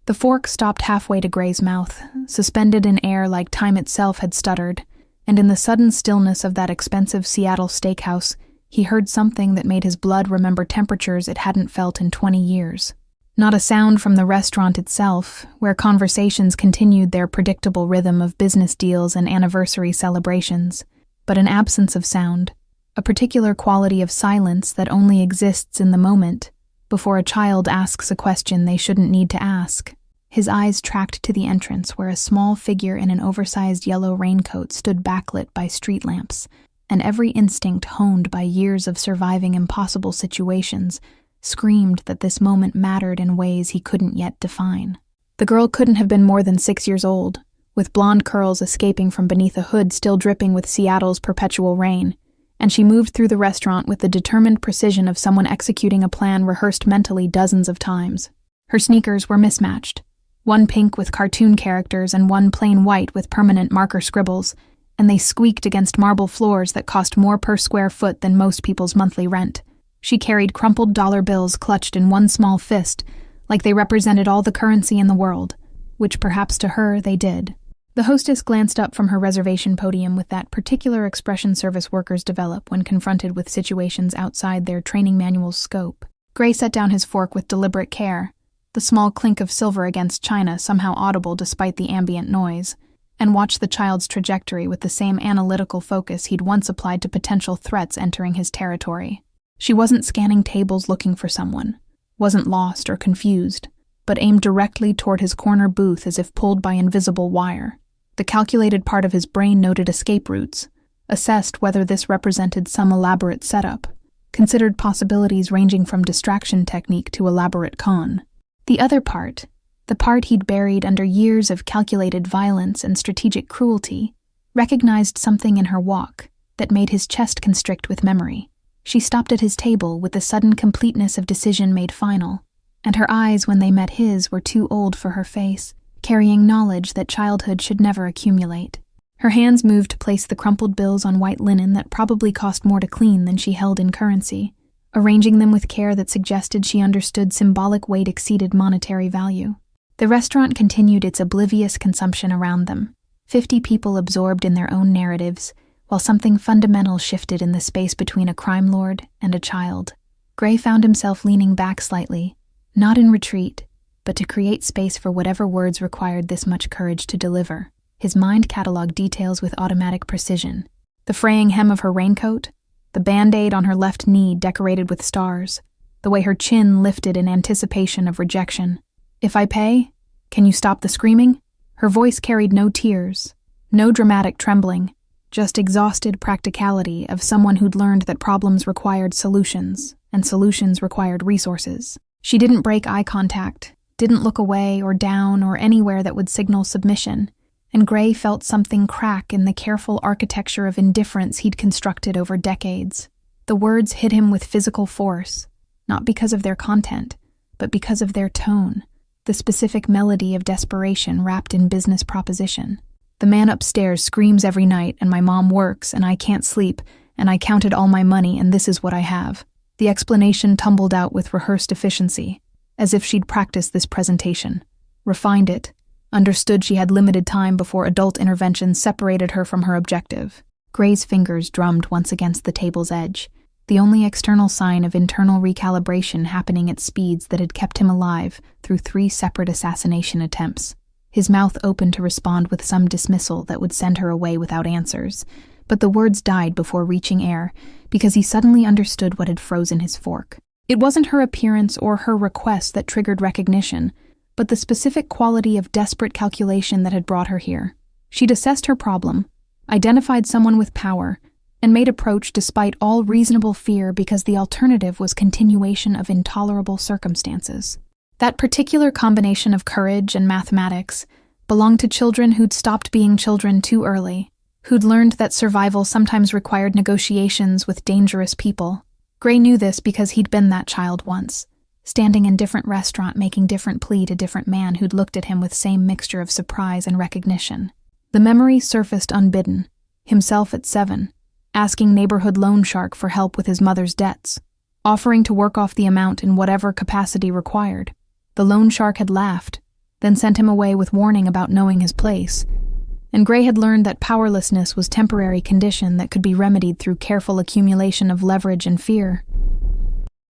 The fork stopped halfway to Gray's mouth, suspended in air like time itself had stuttered, and in the sudden stillness of that expensive Seattle steakhouse, he heard something that made his blood remember temperatures it hadn't felt in 20 years. Not a sound from the restaurant itself, where conversations continued their predictable rhythm of business deals and anniversary celebrations, but an absence of sound, a particular quality of silence that only exists in the moment, before a child asks a question they shouldn't need to ask. His eyes tracked to the entrance where a small figure in an oversized yellow raincoat stood backlit by street lamps, and every instinct honed by years of surviving impossible situations screamed that this moment mattered in ways he couldn't yet define. The girl couldn't have been more than 6 years old, with blonde curls escaping from beneath a hood still dripping with Seattle's perpetual rain, and she moved through the restaurant with the determined precision of someone executing a plan rehearsed mentally dozens of times. Her sneakers were mismatched, one pink with cartoon characters and one plain white with permanent marker scribbles, and they squeaked against marble floors that cost more per square foot than most people's monthly rent. She carried crumpled dollar bills clutched in one small fist, like they represented all the currency in the world, which perhaps to her they did. The hostess glanced up from her reservation podium with that particular expression service workers develop when confronted with situations outside their training manual's scope. Gray set down his fork with deliberate care, the small clink of silver against china somehow audible despite the ambient noise, and watched the child's trajectory with the same analytical focus he'd once applied to potential threats entering his territory. She wasn't scanning tables looking for someone, wasn't lost or confused, but aimed directly toward his corner booth as if pulled by invisible wire. The calculated part of his brain noted escape routes, assessed whether this represented some elaborate setup, considered possibilities ranging from distraction technique to elaborate con. The other part, the part he'd buried under years of calculated violence and strategic cruelty, recognized something in her walk that made his chest constrict with memory. She stopped at his table with the sudden completeness of decision made final, and her eyes, when they met his, were too old for her face, carrying knowledge that childhood should never accumulate. Her hands moved to place the crumpled bills on white linen that probably cost more to clean than she held in currency, arranging them with care that suggested she understood symbolic weight exceeded monetary value. The restaurant continued its oblivious consumption around them, 50 people absorbed in their own narratives, while something fundamental shifted in the space between a crime lord and a child. Gray found himself leaning back slightly, not in retreat, but to create space for whatever words required this much courage to deliver. His mind cataloged details with automatic precision. The fraying hem of her raincoat, the band-aid on her left knee decorated with stars, the way her chin lifted in anticipation of rejection. "If I pay, can you stop the screaming?" Her voice carried no tears, no dramatic trembling, just exhausted practicality of someone who'd learned that problems required solutions, and solutions required resources. She didn't break eye contact, didn't look away or down or anywhere that would signal submission, and Gray felt something crack in the careful architecture of indifference he'd constructed over decades. The words hit him with physical force, not because of their content, but because of their tone, the specific melody of desperation wrapped in business proposition. "The man upstairs screams every night, and my mom works, and I can't sleep, and I counted all my money, and this is what I have." The explanation tumbled out with rehearsed efficiency, as if she'd practiced this presentation, refined it, understood she had limited time before adult intervention separated her from her objective. Gray's fingers drummed once against the table's edge, the only external sign of internal recalibration happening at speeds that had kept him alive through 3 separate assassination attempts. His mouth opened to respond with some dismissal that would send her away without answers, but the words died before reaching air because he suddenly understood what had frozen his fork. It wasn't her appearance or her request that triggered recognition, but the specific quality of desperate calculation that had brought her here. She'd assessed her problem, identified someone with power, and made approach despite all reasonable fear because the alternative was continuation of intolerable circumstances. That particular combination of courage and mathematics belonged to children who'd stopped being children too early, who'd learned that survival sometimes required negotiations with dangerous people. Gray knew this because he'd been that child once, standing in different restaurant making different plea to different man who'd looked at him with same mixture of surprise and recognition. The memory surfaced unbidden, himself at 7, asking neighborhood loan shark for help with his mother's debts, offering to work off the amount in whatever capacity required. The loan shark had laughed, then sent him away with warning about knowing his place. And Gray had learned that powerlessness was a temporary condition that could be remedied through careful accumulation of leverage and fear.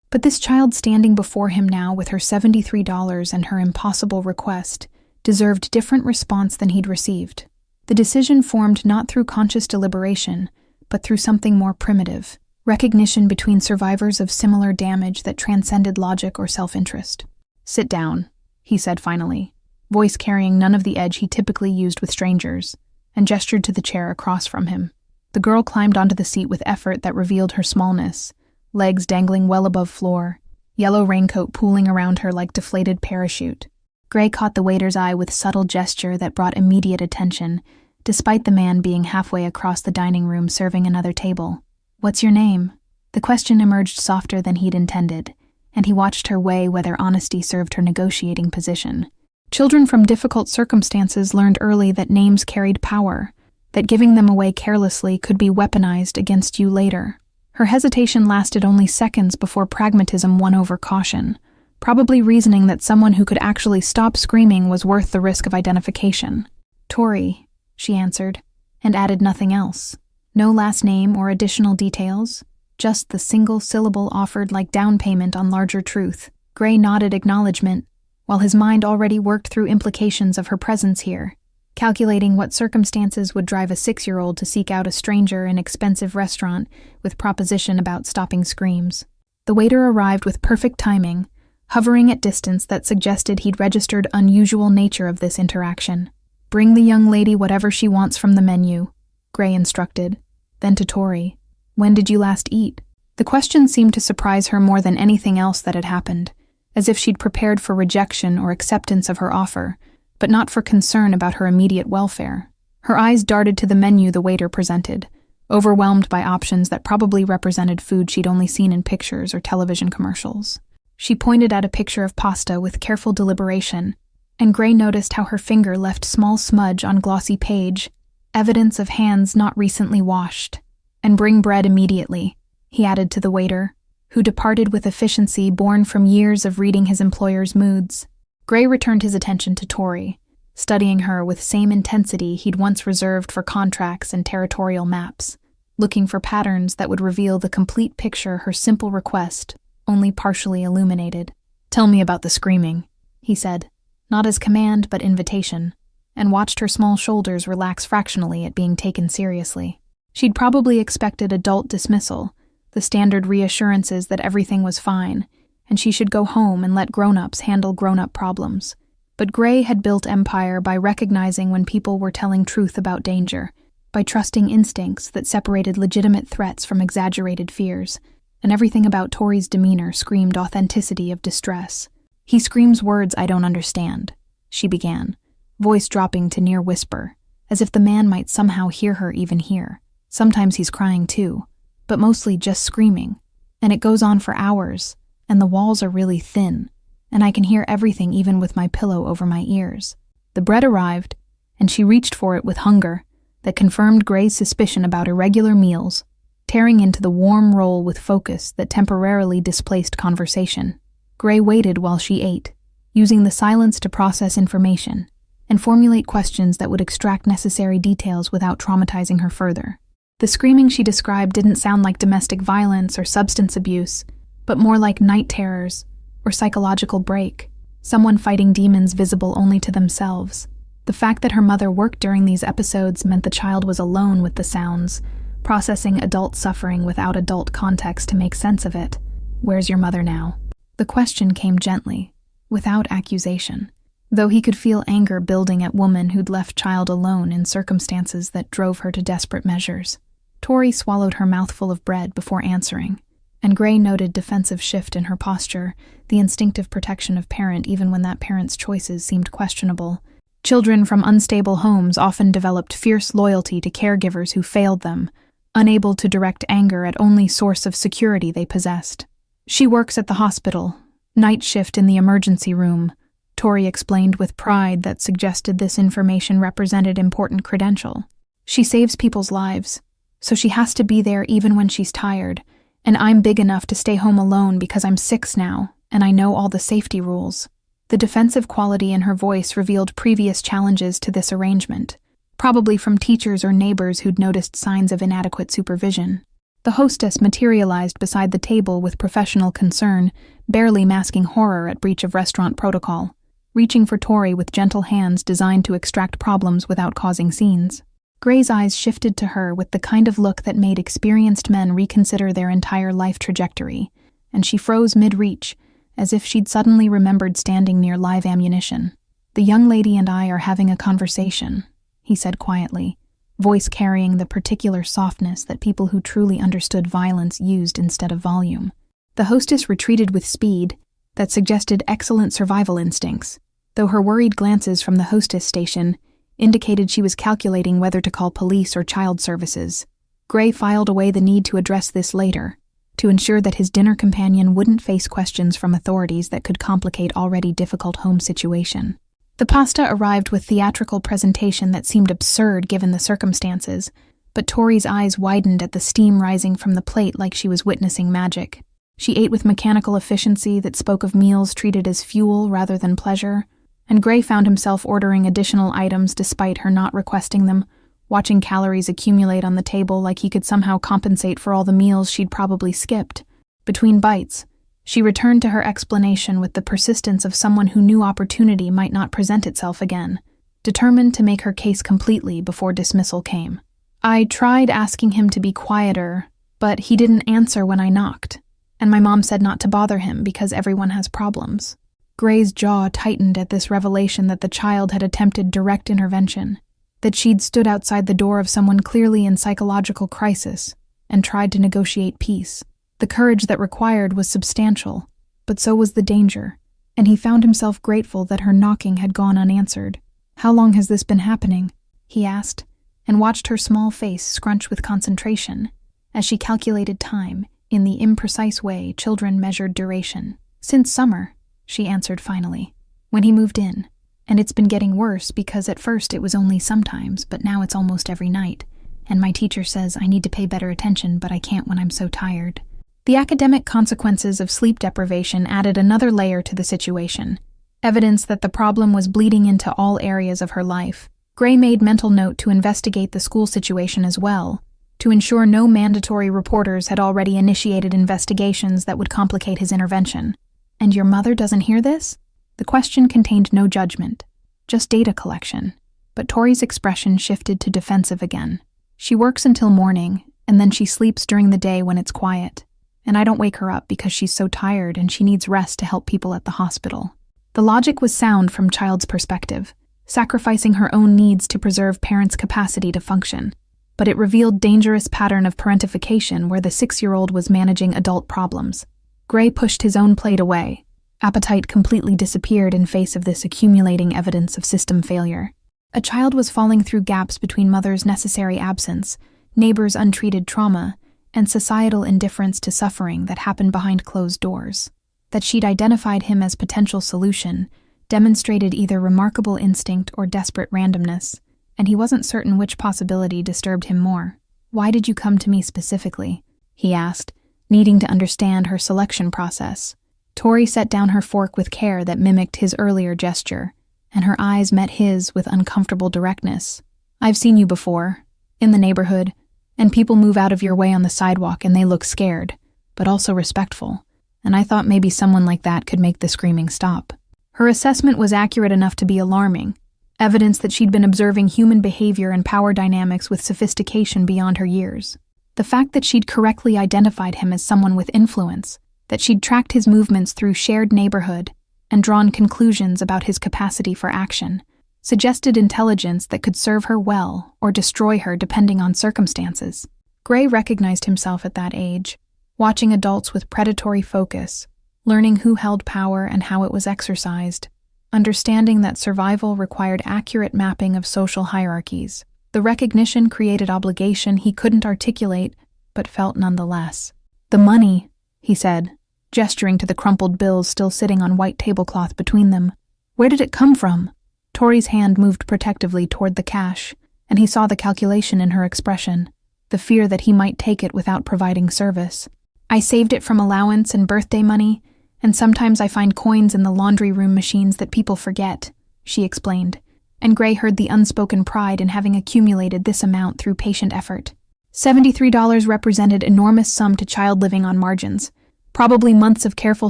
But this child standing before him now with her $73 and her impossible request deserved different response than he'd received. The decision formed not through conscious deliberation, but through something more primitive, recognition between survivors of similar damage that transcended logic or self-interest. "Sit down," he said finally, voice carrying none of the edge he typically used with strangers, and gestured to the chair across from him. The girl climbed onto the seat with effort that revealed her smallness, legs dangling well above floor, yellow raincoat pooling around her like deflated parachute. Gray caught the waiter's eye with subtle gesture that brought immediate attention, despite the man being halfway across the dining room serving another table. "What's your name?" The question emerged softer than he'd intended, and he watched her weigh whether honesty served her negotiating position. Children from difficult circumstances learned early that names carried power, that giving them away carelessly could be weaponized against you later. Her hesitation lasted only seconds before pragmatism won over caution, probably reasoning that someone who could actually stop screaming was worth the risk of identification. "Tori," she answered, and added nothing else. No last name or additional details, just the single syllable offered like down payment on larger truth. Gray nodded acknowledgement, while his mind already worked through implications of her presence here, calculating what circumstances would drive a 6-year-old to seek out a stranger in an expensive restaurant with proposition about stopping screams. The waiter arrived with perfect timing, hovering at distance that suggested he'd registered unusual nature of this interaction. "Bring the young lady whatever she wants from the menu," Gray instructed. Then to Tori, "When did you last eat?" The question seemed to surprise her more than anything else that had happened, as if she'd prepared for rejection or acceptance of her offer, but not for concern about her immediate welfare. Her eyes darted to the menu the waiter presented, overwhelmed by options that probably represented food she'd only seen in pictures or television commercials. She pointed at a picture of pasta with careful deliberation, and Gray noticed how her finger left small smudge on glossy page, evidence of hands not recently washed. "And bring bread immediately," he added to the waiter, who departed with efficiency born from years of reading his employer's moods. Gray returned his attention to Tori, studying her with same intensity he'd once reserved for contracts and territorial maps, looking for patterns that would reveal the complete picture her simple request only partially illuminated. "Tell me about the screaming," he said, not as command but invitation, and watched her small shoulders relax fractionally at being taken seriously. She'd probably expected adult dismissal, the standard reassurances that everything was fine, and she should go home and let grown-ups handle grown-up problems. But Gray had built empire by recognizing when people were telling truth about danger, by trusting instincts that separated legitimate threats from exaggerated fears, and everything about Tori's demeanor screamed authenticity of distress. "He screams words I don't understand," she began, voice dropping to near whisper, as if the man might somehow hear her even here. "Sometimes he's crying too, but mostly just screaming, and it goes on for hours, and the walls are really thin, and I can hear everything even with my pillow over my ears." The bread arrived, and she reached for it with hunger that confirmed Gray's suspicion about irregular meals, tearing into the warm roll with focus that temporarily displaced conversation. Gray waited while she ate, using the silence to process information and formulate questions that would extract necessary details without traumatizing her further. The screaming she described didn't sound like domestic violence or substance abuse, but more like night terrors or psychological break, someone fighting demons visible only to themselves. The fact that her mother worked during these episodes meant the child was alone with the sounds, processing adult suffering without adult context to make sense of it. "Where's your mother now?" The question came gently, without accusation, though he could feel anger building at woman who'd left child alone in circumstances that drove her to desperate measures. Tori swallowed her mouthful of bread before answering, and Gray noted defensive shift in her posture, the instinctive protection of parent even when that parent's choices seemed questionable. Children from unstable homes often developed fierce loyalty to caregivers who failed them, unable to direct anger at only source of security they possessed. "She works at the hospital, night shift in the emergency room," Tori explained with pride that suggested this information represented important credential. "She saves people's lives, so she has to be there even when she's tired, and I'm big enough to stay home alone because I'm 6 now, and I know all the safety rules." The defensive quality in her voice revealed previous challenges to this arrangement, probably from teachers or neighbors who'd noticed signs of inadequate supervision. The hostess materialized beside the table with professional concern, barely masking horror at breach of restaurant protocol, reaching for Tori with gentle hands designed to extract problems without causing scenes. Gray's eyes shifted to her with the kind of look that made experienced men reconsider their entire life trajectory, and she froze mid-reach, as if she'd suddenly remembered standing near live ammunition. "The young lady and I are having a conversation," he said quietly, voice carrying the particular softness that people who truly understood violence used instead of volume. The hostess retreated with speed that suggested excellent survival instincts, though her worried glances from the hostess station indicated she was calculating whether to call police or child services. Gray filed away the need to address this later, to ensure that his dinner companion wouldn't face questions from authorities that could complicate already difficult home situation. The pasta arrived with theatrical presentation that seemed absurd given the circumstances, but Tori's eyes widened at the steam rising from the plate like she was witnessing magic. She ate with mechanical efficiency that spoke of meals treated as fuel rather than pleasure, and Gray found himself ordering additional items despite her not requesting them, watching calories accumulate on the table like he could somehow compensate for all the meals she'd probably skipped. Between bites, she returned to her explanation with the persistence of someone who knew opportunity might not present itself again, determined to make her case completely before dismissal came. "I tried asking him to be quieter, but he didn't answer when I knocked, and my mom said not to bother him because everyone has problems." Gray's jaw tightened at this revelation that the child had attempted direct intervention, that she'd stood outside the door of someone clearly in psychological crisis and tried to negotiate peace. The courage that required was substantial, but so was the danger, and he found himself grateful that her knocking had gone unanswered. "How long has this been happening?" he asked, and watched her small face scrunch with concentration as she calculated time in the imprecise way children measured duration. "Since summer," she answered finally, "when he moved in. And it's been getting worse because at first it was only sometimes, but now it's almost every night. And my teacher says I need to pay better attention, but I can't when I'm so tired." The academic consequences of sleep deprivation added another layer to the situation, evidence that the problem was bleeding into all areas of her life. Gray made mental note to investigate the school situation as well, to ensure no mandatory reporters had already initiated investigations that would complicate his intervention. "And your mother doesn't hear this?" The question contained no judgment, just data collection, but Tori's expression shifted to defensive again. "She works until morning, and then she sleeps during the day when it's quiet. And I don't wake her up because she's so tired and she needs rest to help people at the hospital." The logic was sound from child's perspective, sacrificing her own needs to preserve parents' capacity to function. But it revealed dangerous pattern of parentification where the 6-year-old was managing adult problems. Gray pushed his own plate away. Appetite completely disappeared in face of this accumulating evidence of system failure. A child was falling through gaps between mother's necessary absence, neighbors' untreated trauma, and societal indifference to suffering that happened behind closed doors. That she'd identified him as potential solution demonstrated either remarkable instinct or desperate randomness, and he wasn't certain which possibility disturbed him more. "Why did you come to me specifically?" he asked, needing to understand her selection process. Tori set down her fork with care that mimicked his earlier gesture, and her eyes met his with uncomfortable directness. "I've seen you before, in the neighborhood, and people move out of your way on the sidewalk and they look scared, but also respectful, and I thought maybe someone like that could make the screaming stop." Her assessment was accurate enough to be alarming, evidence that she'd been observing human behavior and power dynamics with sophistication beyond her years. The fact that she'd correctly identified him as someone with influence, that she'd tracked his movements through shared neighborhood and drawn conclusions about his capacity for action, suggested intelligence that could serve her well or destroy her depending on circumstances. Gray recognized himself at that age, watching adults with predatory focus, learning who held power and how it was exercised, understanding that survival required accurate mapping of social hierarchies. The recognition created obligation he couldn't articulate, but felt nonetheless. "The money," he said, gesturing to the crumpled bills still sitting on white tablecloth between them. "Where did it come from?" Tori's hand moved protectively toward the cash, and he saw the calculation in her expression, the fear that he might take it without providing service. "I saved it from allowance and birthday money, And sometimes I find coins in the laundry room machines that people forget, she explained, and Gray heard the unspoken pride in having accumulated this amount through patient effort. $73 represented an enormous sum to child living on margins, probably months of careful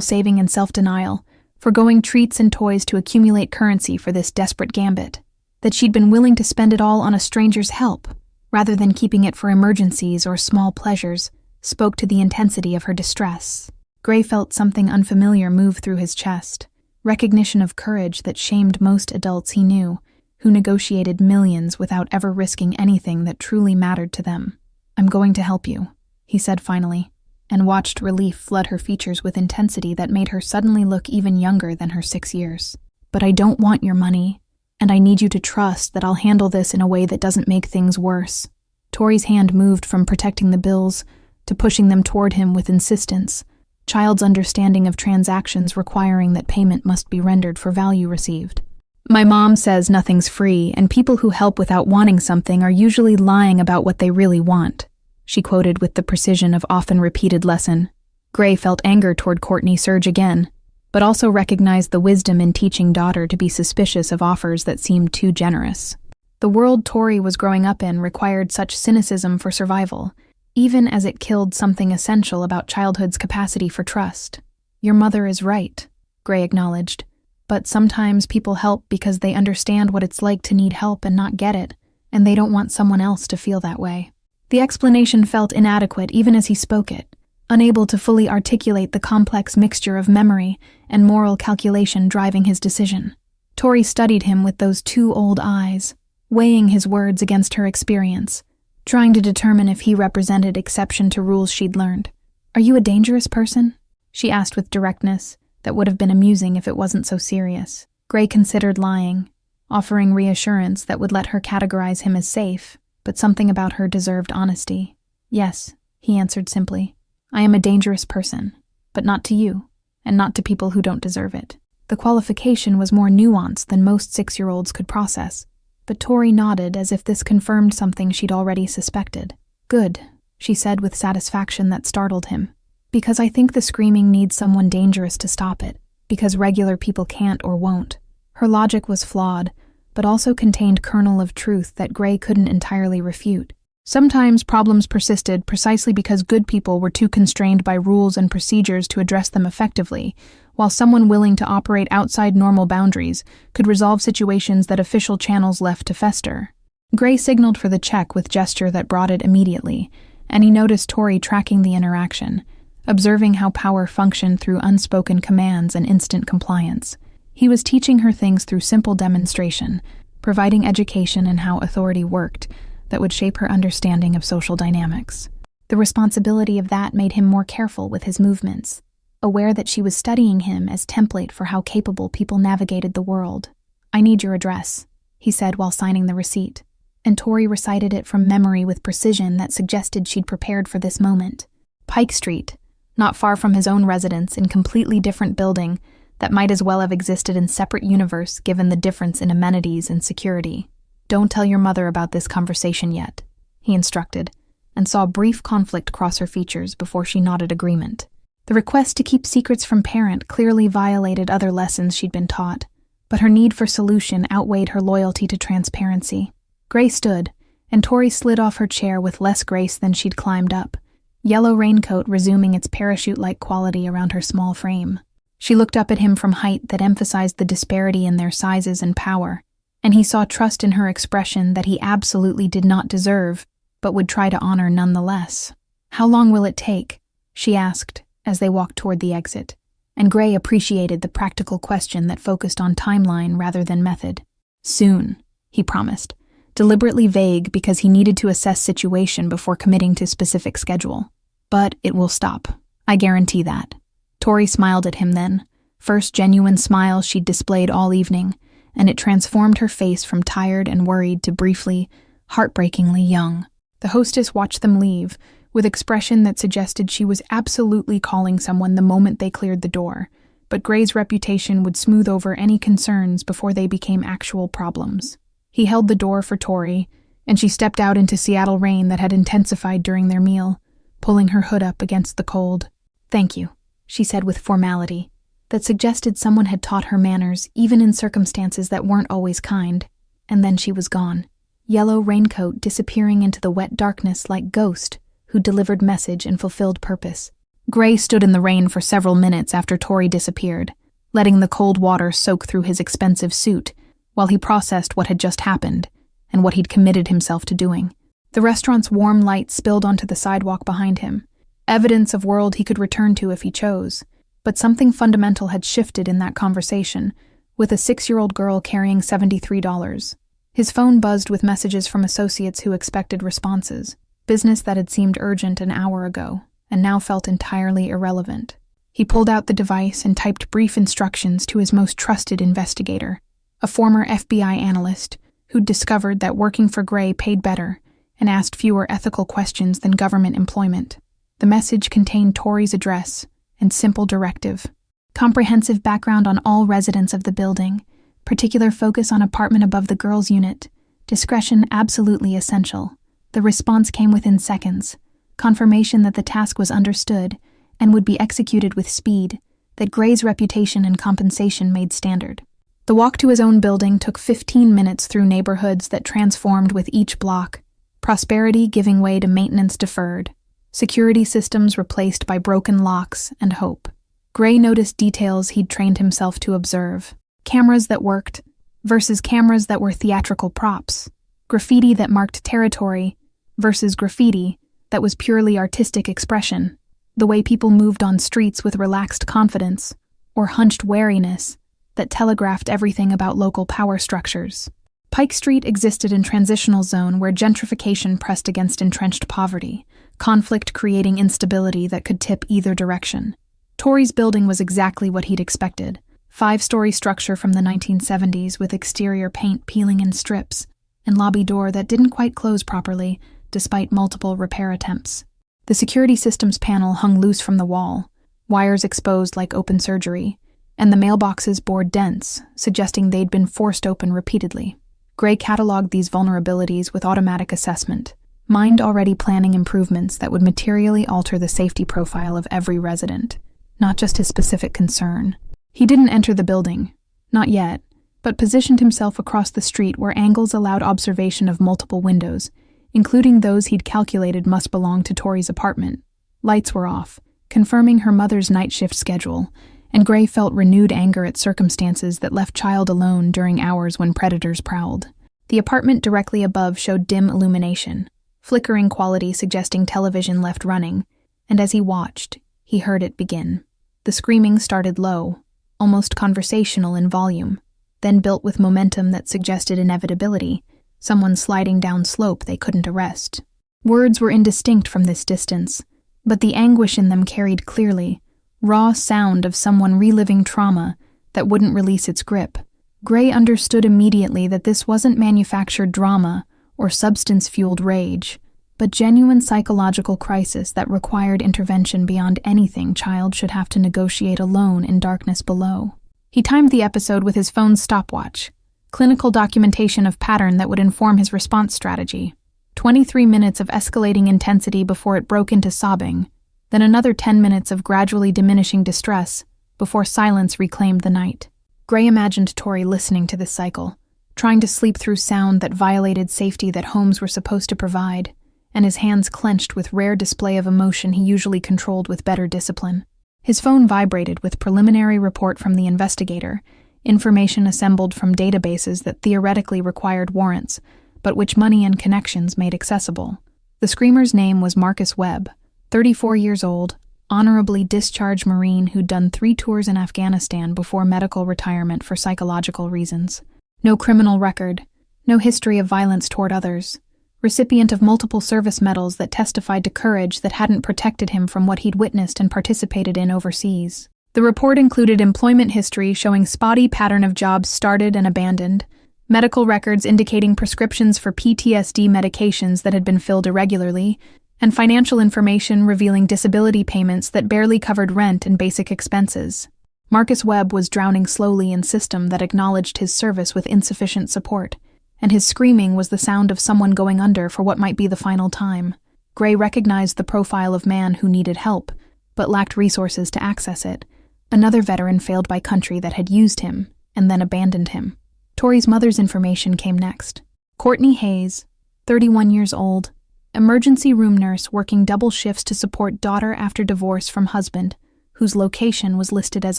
saving and self-denial, forgoing treats and toys to accumulate currency for this desperate gambit. That she'd been willing to spend it all on a stranger's help, rather than keeping it for emergencies or small pleasures, spoke to the intensity of her distress. Gray felt something unfamiliar move through his chest, recognition of courage that shamed most adults he knew, who negotiated millions without ever risking anything that truly mattered to them. "I'm going to help you," he said finally, and watched relief flood her features with intensity that made her suddenly look even younger than her 6 years. "But I don't want your money, and I need you to trust that I'll handle this in a way that doesn't make things worse." Tori's hand moved from protecting the bills to pushing them toward him with insistence, child's understanding of transactions requiring that payment must be rendered for value received. "My mom says nothing's free, and people who help without wanting something are usually lying about what they really want," she quoted with the precision of often repeated lesson. Gray felt anger toward Courtney surge again, but also recognized the wisdom in teaching daughter to be suspicious of offers that seemed too generous. The world Tori was growing up in required such cynicism for survival, even as it killed something essential about childhood's capacity for trust. "Your mother is right," Gray acknowledged. "But sometimes people help because they understand what it's like to need help and not get it, and they don't want someone else to feel that way." The explanation felt inadequate even as he spoke it, unable to fully articulate the complex mixture of memory and moral calculation driving his decision. Tori studied him with those two old eyes, weighing his words against her experience, trying to determine if he represented exception to rules she'd learned. "Are you a dangerous person?" she asked with directness that would have been amusing if it wasn't so serious. Gray considered lying, offering reassurance that would let her categorize him as safe, but something about her deserved honesty. "Yes," he answered simply. "I am a dangerous person, but not to you, and not to people who don't deserve it." The qualification was more nuanced than most 6-year-olds could process, but Tori nodded as if this confirmed something she'd already suspected. "Good," she said with satisfaction that startled him. "Because I think the screaming needs someone dangerous to stop it, because regular people can't or won't." Her logic was flawed, but also contained kernel of truth that Gray couldn't entirely refute. Sometimes problems persisted precisely because good people were too constrained by rules and procedures to address them effectively, while someone willing to operate outside normal boundaries could resolve situations that official channels left to fester. Gray signaled for the check with gesture that brought it immediately, and he noticed Tori tracking the interaction, observing how power functioned through unspoken commands and instant compliance. He was teaching her things through simple demonstration, providing education in how authority worked that would shape her understanding of social dynamics. The responsibility of that made him more careful with his movements, aware that she was studying him as template for how capable people navigated the world. "I need your address," he said while signing the receipt, and Tori recited it from memory with precision that suggested she'd prepared for this moment. Pike Street, not far from his own residence in completely different building that might as well have existed in separate universe given the difference in amenities and security. "Don't tell your mother about this conversation yet," he instructed, and saw brief conflict cross her features before she nodded agreement. The request to keep secrets from parent clearly violated other lessons she'd been taught, but her need for solution outweighed her loyalty to transparency. Gray stood, and Tori slid off her chair with less grace than she'd climbed up, yellow raincoat resuming its parachute-like quality around her small frame. She looked up at him from height that emphasized the disparity in their sizes and power, and he saw trust in her expression that he absolutely did not deserve, but would try to honor nonetheless. "How long will it take?" she asked as they walked toward the exit, and Gray appreciated the practical question that focused on timeline rather than method. "Soon," he promised, deliberately vague because he needed to assess situation before committing to specific schedule. "But it will stop. I guarantee that." Tori smiled at him then, first genuine smile she'd displayed all evening, and it transformed her face from tired and worried to briefly, heartbreakingly young. The hostess watched them leave, with expression that suggested she was absolutely calling someone the moment they cleared the door, but Gray's reputation would smooth over any concerns before they became actual problems. He held the door for Tori, and she stepped out into Seattle rain that had intensified during their meal, pulling her hood up against the cold. "Thank you," she said with formality, that suggested someone had taught her manners even in circumstances that weren't always kind, and then she was gone. Yellow raincoat disappearing into the wet darkness like ghost who delivered message and fulfilled purpose. Gray stood in the rain for several minutes after Tori disappeared, letting the cold water soak through his expensive suit while he processed what had just happened and what he'd committed himself to doing. The restaurant's warm light spilled onto the sidewalk behind him, evidence of world he could return to if he chose. But something fundamental had shifted in that conversation, with a 6-year-old girl carrying $73. His phone buzzed with messages from associates who expected responses, business that had seemed urgent an hour ago and now felt entirely irrelevant. He pulled out the device and typed brief instructions to his most trusted investigator, a former FBI analyst who'd discovered that working for Gray paid better and asked fewer ethical questions than government employment. The message contained Tori's address and simple directive: comprehensive background on all residents of the building, particular focus on apartment above the girls' unit, discretion absolutely essential. The response came within seconds, confirmation that the task was understood and would be executed with speed, that Gray's reputation and compensation made standard. The walk to his own building took 15 minutes through neighborhoods that transformed with each block, prosperity giving way to maintenance deferred, security systems replaced by broken locks and hope. Gray noticed details he'd trained himself to observe: cameras that worked versus cameras that were theatrical props, graffiti that marked territory versus graffiti that was purely artistic expression, the way people moved on streets with relaxed confidence or hunched wariness that telegraphed everything about local power structures. Pike Street existed in transitional zone where gentrification pressed against entrenched poverty, conflict creating instability that could tip either direction. Tori's building was exactly what he'd expected: 5-story structure from the 1970s with exterior paint peeling in strips, and lobby door that didn't quite close properly despite multiple repair attempts. The security systems panel hung loose from the wall, wires exposed like open surgery, and the mailboxes bore dents, suggesting they'd been forced open repeatedly. Gray cataloged these vulnerabilities with automatic assessment, mind already planning improvements that would materially alter the safety profile of every resident, not just his specific concern. He didn't enter the building, not yet, but positioned himself across the street where angles allowed observation of multiple windows, including those he'd calculated must belong to Tori's apartment. Lights were off, confirming her mother's night shift schedule, and Gray felt renewed anger at circumstances that left child alone during hours when predators prowled. The apartment directly above showed dim illumination, flickering quality suggesting television left running, and as he watched, he heard it begin. The screaming started low, almost conversational in volume, then built with momentum that suggested inevitability, someone sliding down slope they couldn't arrest. Words were indistinct from this distance, but the anguish in them carried clearly, raw sound of someone reliving trauma that wouldn't release its grip. Gray understood immediately that this wasn't manufactured drama or substance-fueled rage, but genuine psychological crisis that required intervention beyond anything child should have to negotiate alone in darkness below. He timed the episode with his phone's stopwatch, clinical documentation of pattern that would inform his response strategy. 23 minutes of escalating intensity before it broke into sobbing, then another 10 minutes of gradually diminishing distress before silence reclaimed the night. Gray imagined Tori listening to this cycle, trying to sleep through sound that violated safety that homes were supposed to provide, and his hands clenched with rare display of emotion he usually controlled with better discipline. His phone vibrated with preliminary report from the investigator, information assembled from databases that theoretically required warrants, but which money and connections made accessible. The screamer's name was Marcus Webb, 34 years old, honorably discharged Marine who'd done 3 tours in Afghanistan before medical retirement for psychological reasons. No criminal record, no history of violence toward others. Recipient of multiple service medals that testified to courage that hadn't protected him from what he'd witnessed and participated in overseas. The report included employment history showing spotty pattern of jobs started and abandoned, medical records indicating prescriptions for PTSD medications that had been filled irregularly, and financial information revealing disability payments that barely covered rent and basic expenses. Marcus Webb was drowning slowly in system that acknowledged his service with insufficient support, and his screaming was the sound of someone going under for what might be the final time. Gray recognized the profile of man who needed help, but lacked resources to access it, Another veteran failed by country that had used him and then abandoned him. Tori's mother's information came next. Courtney Hayes, 31 years old, emergency room nurse working double shifts to support daughter after divorce from husband, whose location was listed as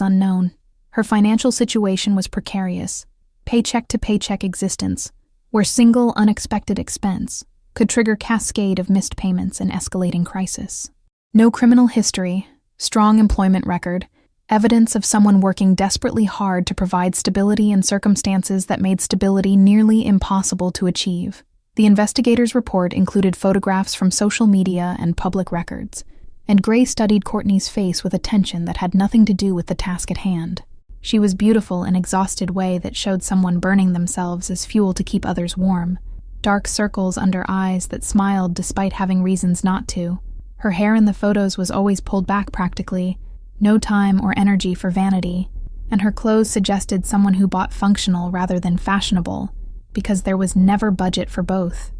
unknown. Her financial situation was precarious, paycheck-to-paycheck existence, where single unexpected expense could trigger cascade of missed payments and escalating crisis. No criminal history, strong employment record, evidence of someone working desperately hard to provide stability in circumstances that made stability nearly impossible to achieve. The investigators' report included photographs from social media and public records, and Gray studied Courtney's face with attention that had nothing to do with the task at hand. She was beautiful in an exhausted way that showed someone burning themselves as fuel to keep others warm. Dark circles under eyes that smiled despite having reasons not to. Her hair in the photos was always pulled back practically, no time or energy for vanity, and her clothes suggested someone who bought functional rather than fashionable, because there was never budget for both.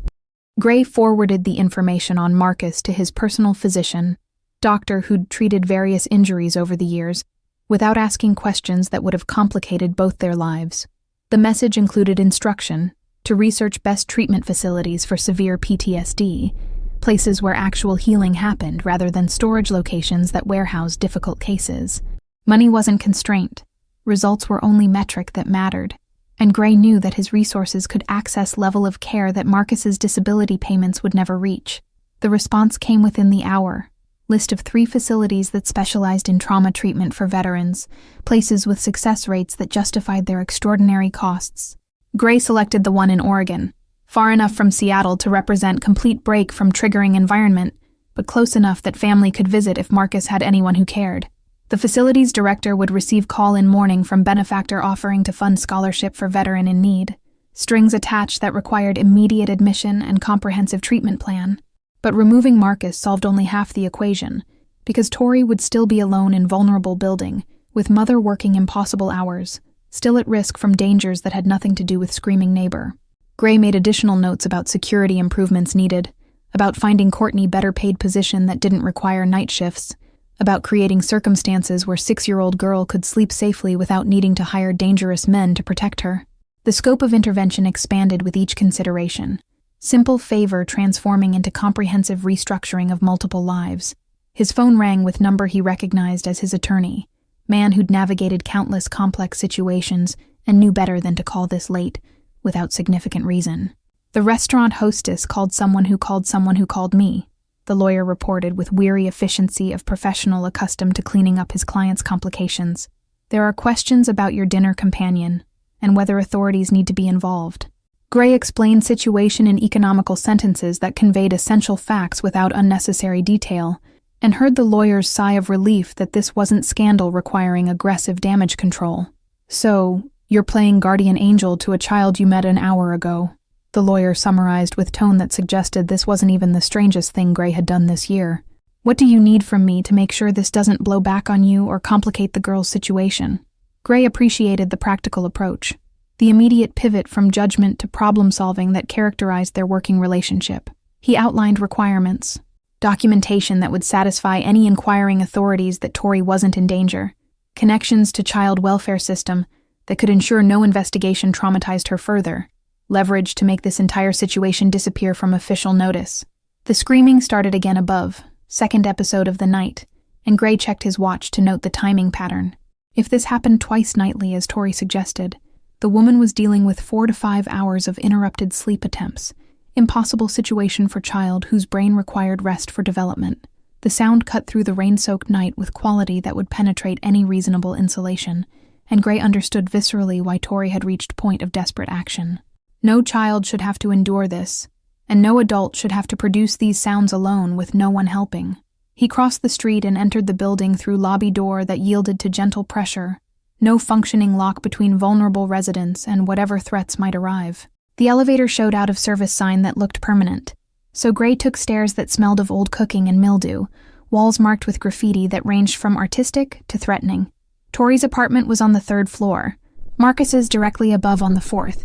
Gray forwarded the information on Marcus to his personal physician, doctor who'd treated various injuries over the years, without asking questions that would have complicated both their lives. The message included instruction to research best treatment facilities for severe PTSD, places where actual healing happened rather than storage locations that warehoused difficult cases. Money wasn't constraint. Results were only metric that mattered, and Gray knew that his resources could access level of care that Marcus's disability payments would never reach. The response came within the hour. List of 3 facilities that specialized in trauma treatment for veterans, places with success rates that justified their extraordinary costs. Gray selected the one in Oregon, far enough from Seattle to represent complete break from triggering environment, but close enough that family could visit if Marcus had anyone who cared. The facility's director would receive call in morning from benefactor offering to fund scholarship for veteran in need, strings attached that required immediate admission and comprehensive treatment plan. But removing Marcus solved only half the equation, because Tori would still be alone in vulnerable building, with mother working impossible hours, still at risk from dangers that had nothing to do with screaming neighbor. Gray made additional notes about security improvements needed, about finding Courtney better paid position that didn't require night shifts, about creating circumstances where 6-year-old girl could sleep safely without needing to hire dangerous men to protect her. The scope of intervention expanded with each consideration. Simple favor transforming into comprehensive restructuring of multiple lives. His phone rang with number he recognized as his attorney, man who'd navigated countless complex situations and knew better than to call this late, without significant reason. The restaurant hostess called someone who called someone who called me, the lawyer reported with weary efficiency of professional accustomed to cleaning up his client's complications. There are questions about your dinner companion, and whether authorities need to be involved. Gray explained situation in economical sentences that conveyed essential facts without unnecessary detail, and heard the lawyer's sigh of relief that this wasn't scandal requiring aggressive damage control. So, you're playing guardian angel to a child you met an hour ago, the lawyer summarized with tone that suggested this wasn't even the strangest thing Gray had done this year. What do you need from me to make sure this doesn't blow back on you or complicate the girl's situation? Gray appreciated the practical approach, the immediate pivot from judgment to problem-solving that characterized their working relationship. He outlined requirements, documentation that would satisfy any inquiring authorities that Tori wasn't in danger, connections to child welfare system that could ensure no investigation traumatized her further, leverage to make this entire situation disappear from official notice. The screaming started again above, second episode of the night, and Gray checked his watch to note the timing pattern. If this happened twice nightly as Tori suggested, the woman was dealing with 4 to 5 hours of interrupted sleep attempts, impossible situation for child whose brain required rest for development. The sound cut through the rain-soaked night with quality that would penetrate any reasonable insulation, and Gray understood viscerally why Tori had reached point of desperate action. No child should have to endure this, and no adult should have to produce these sounds alone with no one helping. He crossed the street and entered the building through lobby door that yielded to gentle pressure, no functioning lock between vulnerable residents and whatever threats might arrive. The elevator showed out-of-service sign that looked permanent, so Gray took stairs that smelled of old cooking and mildew, walls marked with graffiti that ranged from artistic to threatening. Tori's apartment was on the 3rd floor, Marcus's directly above on the 4th,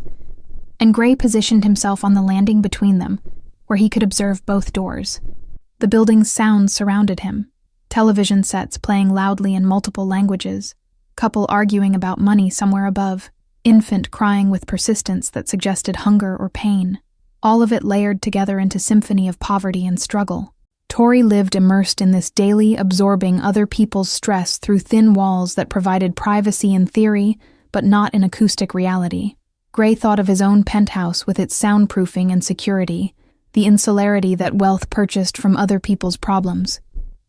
and Gray positioned himself on the landing between them, where he could observe both doors. The building's sounds surrounded him, television sets playing loudly in multiple languages, couple arguing about money somewhere above, infant crying with persistence that suggested hunger or pain, all of it layered together into symphony of poverty and struggle. Tori lived immersed in this daily, absorbing other people's stress through thin walls that provided privacy in theory, but not in acoustic reality. Gray thought of his own penthouse with its soundproofing and security, the insularity that wealth purchased from other people's problems,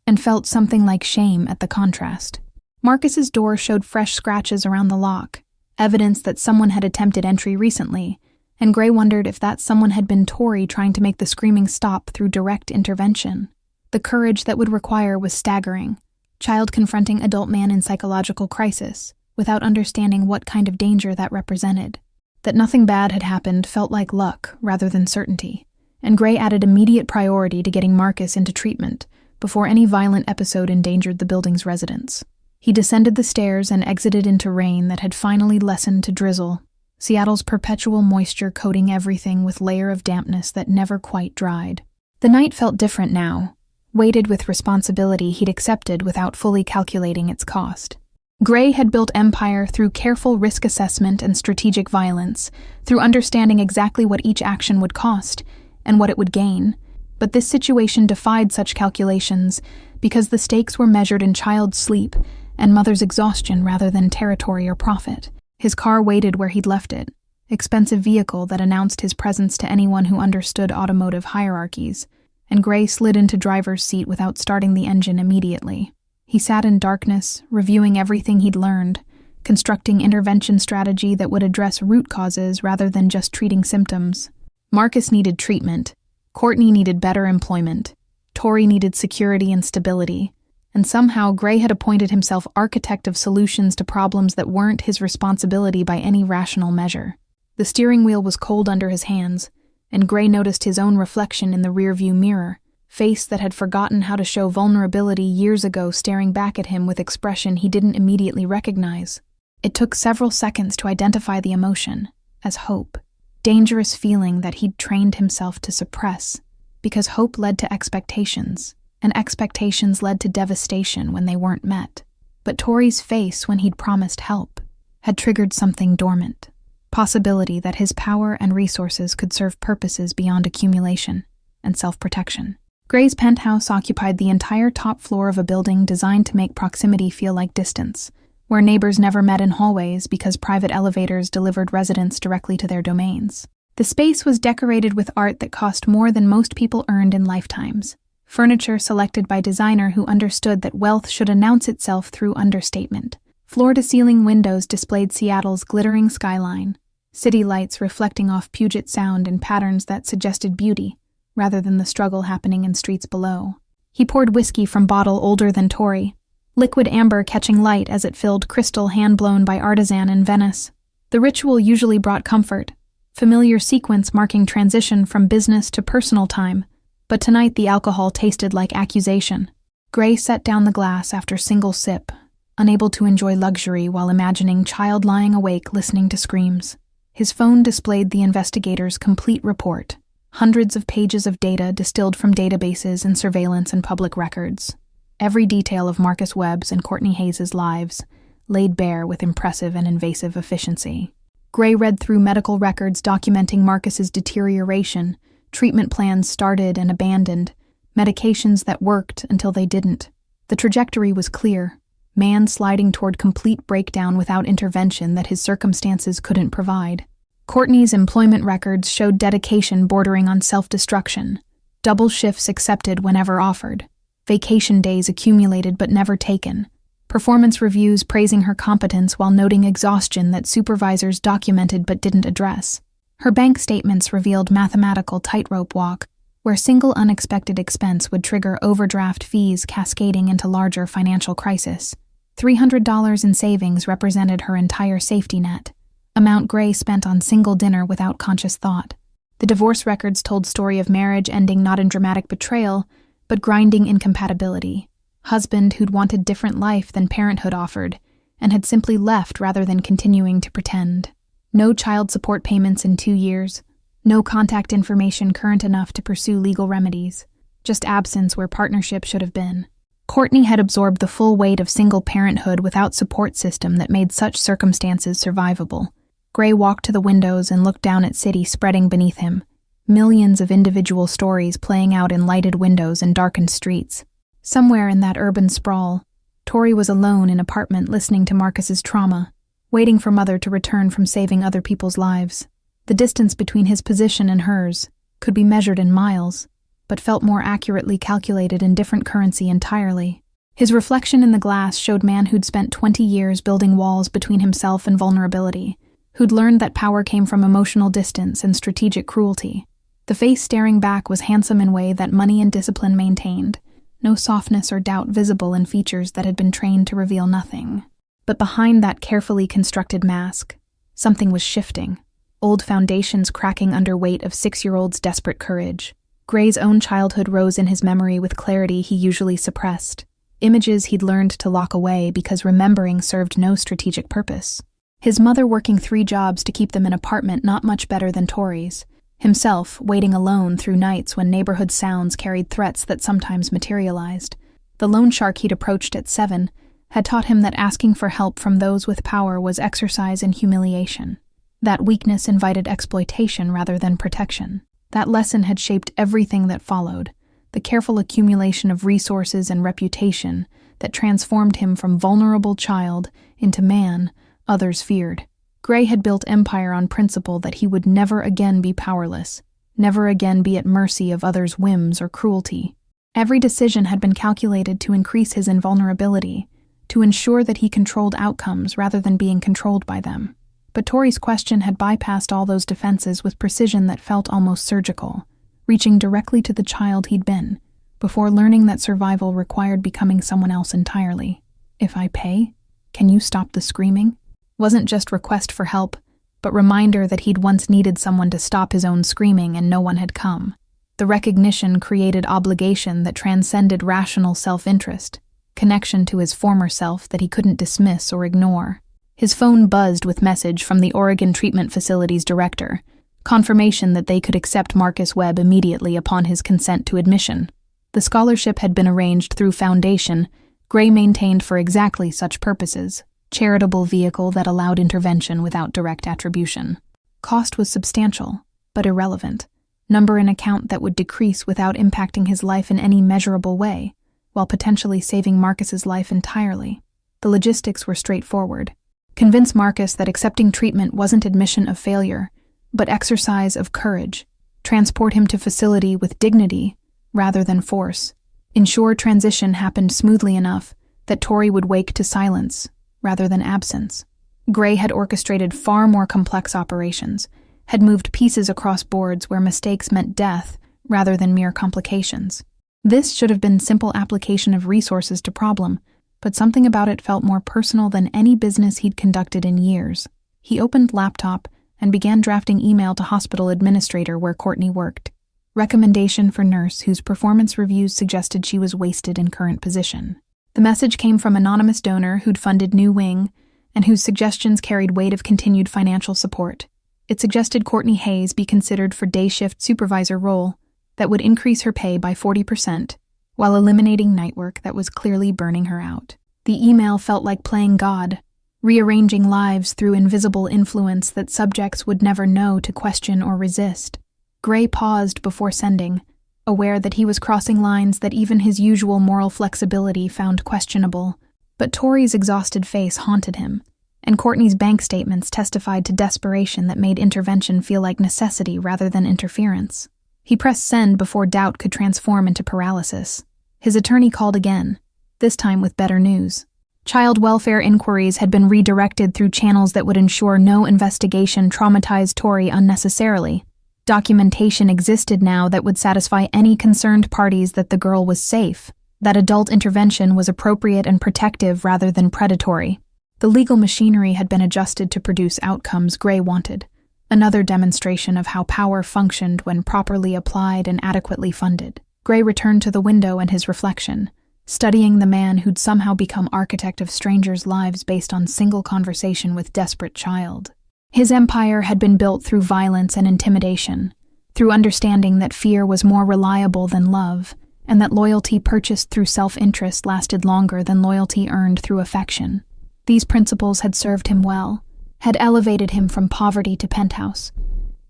and felt something like shame at the contrast. Marcus's door showed fresh scratches around the lock, evidence that someone had attempted entry recently, and Gray wondered if that someone had been Tori trying to make the screaming stop through direct intervention. The courage that would require was staggering. Child confronting adult man in psychological crisis, without understanding what kind of danger that represented. That nothing bad had happened felt like luck rather than certainty, and Gray added immediate priority to getting Marcus into treatment before any violent episode endangered the building's residents. He descended the stairs and exited into rain that had finally lessened to drizzle, Seattle's perpetual moisture coating everything with layer of dampness that never quite dried. The night felt different now, weighted with responsibility he'd accepted without fully calculating its cost. Gray had built empire through careful risk assessment and strategic violence, through understanding exactly what each action would cost and what it would gain. But this situation defied such calculations because the stakes were measured in child's sleep and mother's exhaustion rather than territory or profit. His car waited where he'd left it, expensive vehicle that announced his presence to anyone who understood automotive hierarchies, and Gray slid into driver's seat without starting the engine immediately. He sat in darkness, reviewing everything he'd learned, constructing intervention strategy that would address root causes rather than just treating symptoms. Marcus needed treatment, Courtney needed better employment, Tori needed security and stability, and somehow Gray had appointed himself architect of solutions to problems that weren't his responsibility by any rational measure. The steering wheel was cold under his hands, and Gray noticed his own reflection in the rearview mirror, face that had forgotten how to show vulnerability years ago staring back at him with expression he didn't immediately recognize. It took several seconds to identify the emotion as hope, dangerous feeling that he'd trained himself to suppress, because hope led to expectations, and expectations led to devastation when they weren't met. But Tori's face when he'd promised help had triggered something dormant, possibility that his power and resources could serve purposes beyond accumulation and self-protection. Gray's penthouse occupied the entire top floor of a building designed to make proximity feel like distance, where neighbors never met in hallways because private elevators delivered residents directly to their domains. The space was decorated with art that cost more than most people earned in lifetimes, furniture selected by designer who understood that wealth should announce itself through understatement. Floor-to-ceiling windows displayed Seattle's glittering skyline, city lights reflecting off Puget Sound in patterns that suggested beauty, rather than the struggle happening in streets below. He poured whiskey from bottle older than Tori, liquid amber catching light as it filled crystal hand-blown by artisan in Venice. The ritual usually brought comfort, familiar sequence marking transition from business to personal time, but tonight the alcohol tasted like accusation. Gray set down the glass after single sip, unable to enjoy luxury while imagining child lying awake listening to screams. His phone displayed the investigator's complete report, hundreds of pages of data distilled from databases and surveillance and public records. Every detail of Marcus Webb's and Courtney Hayes' lives, laid bare with impressive and invasive efficiency. Gray read through medical records documenting Marcus's deterioration, treatment plans started and abandoned, medications that worked until they didn't. The trajectory was clear, man sliding toward complete breakdown without intervention that his circumstances couldn't provide. Courtney's employment records showed dedication bordering on self-destruction, double shifts accepted whenever offered, vacation days accumulated but never taken, performance reviews praising her competence while noting exhaustion that supervisors documented but didn't address. Her bank statements revealed mathematical tightrope walk, where single unexpected expense would trigger overdraft fees cascading into larger financial crisis. $300 in savings represented her entire safety net, amount Gray spent on single dinner without conscious thought. The divorce records told story of marriage ending not in dramatic betrayal, but grinding incompatibility. Husband who'd wanted different life than parenthood offered, and had simply left rather than continuing to pretend. No child support payments in 2 years, no contact information current enough to pursue legal remedies, just absence where partnership should have been. Courtney had absorbed the full weight of single parenthood without support system that made such circumstances survivable. Gray walked to the windows and looked down at city spreading beneath him, millions of individual stories playing out in lighted windows and darkened streets. Somewhere in that urban sprawl, Tori was alone in an apartment listening to Marcus's trauma, waiting for Mother to return from saving other people's lives. The distance between his position and hers could be measured in miles, but felt more accurately calculated in different currency entirely. His reflection in the glass showed man who'd spent 20 years building walls between himself and vulnerability, who'd learned that power came from emotional distance and strategic cruelty. The face staring back was handsome in way that money and discipline maintained, no softness or doubt visible in features that had been trained to reveal nothing. But behind that carefully constructed mask, something was shifting, old foundations cracking under weight of 6-year-old's desperate courage. Gray's own childhood rose in his memory with clarity he usually suppressed, images he'd learned to lock away because remembering served no strategic purpose. His mother working 3 jobs to keep them in an apartment not much better than Tori's, himself waiting alone through nights when neighborhood sounds carried threats that sometimes materialized. The loan shark he'd approached at 7 had taught him that asking for help from those with power was exercise in humiliation, that weakness invited exploitation rather than protection. That lesson had shaped everything that followed, the careful accumulation of resources and reputation that transformed him from vulnerable child into man others feared. Gray had built empire on principle that he would never again be powerless, never again be at mercy of others' whims or cruelty. Every decision had been calculated to increase his invulnerability, to ensure that he controlled outcomes rather than being controlled by them. But Tori's question had bypassed all those defenses with precision that felt almost surgical, reaching directly to the child he'd been, before learning that survival required becoming someone else entirely. "If I pay, can you stop the screaming?" Wasn't just request for help, but reminder that he'd once needed someone to stop his own screaming and no one had come. The recognition created obligation that transcended rational self-interest, connection to his former self that he couldn't dismiss or ignore. His phone buzzed with message from the Oregon Treatment Facility's director, confirmation that they could accept Marcus Webb immediately upon his consent to admission. The scholarship had been arranged through Foundation, Gray maintained for exactly such purposes, charitable vehicle that allowed intervention without direct attribution. Cost was substantial, but irrelevant. Number in account that would decrease without impacting his life in any measurable way, while potentially saving Marcus's life entirely. The logistics were straightforward. Convince Marcus that accepting treatment wasn't admission of failure, but exercise of courage. Transport him to facility with dignity rather than force. Ensure transition happened smoothly enough that Tori would wake to silence rather than absence. Gray had orchestrated far more complex operations, had moved pieces across boards where mistakes meant death rather than mere complications. This should have been simple application of resources to problem, but something about it felt more personal than any business he'd conducted in years. He opened laptop and began drafting email to hospital administrator where Courtney worked. Recommendation for nurse whose performance reviews suggested she was wasted in current position. The message came from anonymous donor who'd funded new wing and whose suggestions carried weight of continued financial support. It suggested Courtney Hayes be considered for day shift supervisor role that would increase her pay by 40%, while eliminating night work that was clearly burning her out. The email felt like playing God, rearranging lives through invisible influence that subjects would never know to question or resist. Gray paused before sending, aware that he was crossing lines that even his usual moral flexibility found questionable. But Tori's exhausted face haunted him, and Courtney's bank statements testified to desperation that made intervention feel like necessity rather than interference. He pressed send before doubt could transform into paralysis. His attorney called again, this time with better news. Child welfare inquiries had been redirected through channels that would ensure no investigation traumatized Tori unnecessarily. Documentation existed now that would satisfy any concerned parties that the girl was safe, that adult intervention was appropriate and protective rather than predatory. The legal machinery had been adjusted to produce outcomes Gray wanted, another demonstration of how power functioned when properly applied and adequately funded. Gray returned to the window and his reflection, studying the man who'd somehow become architect of strangers' lives based on single conversation with desperate child. His empire had been built through violence and intimidation, through understanding that fear was more reliable than love, and that loyalty purchased through self-interest lasted longer than loyalty earned through affection. These principles had served him well, had elevated him from poverty to penthouse,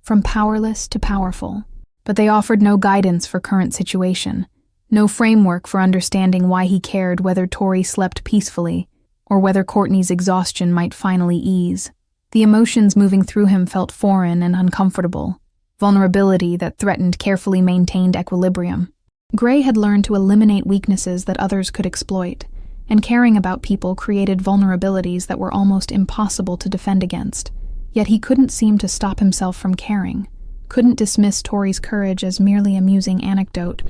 from powerless to powerful. But they offered no guidance for current situation, no framework for understanding why he cared whether Tori slept peacefully or whether Courtney's exhaustion might finally ease. The emotions moving through him felt foreign and uncomfortable, vulnerability that threatened carefully maintained equilibrium. Gray had learned to eliminate weaknesses that others could exploit, and caring about people created vulnerabilities that were almost impossible to defend against. Yet he couldn't seem to stop himself from caring, couldn't dismiss Tori's courage as merely amusing anecdote,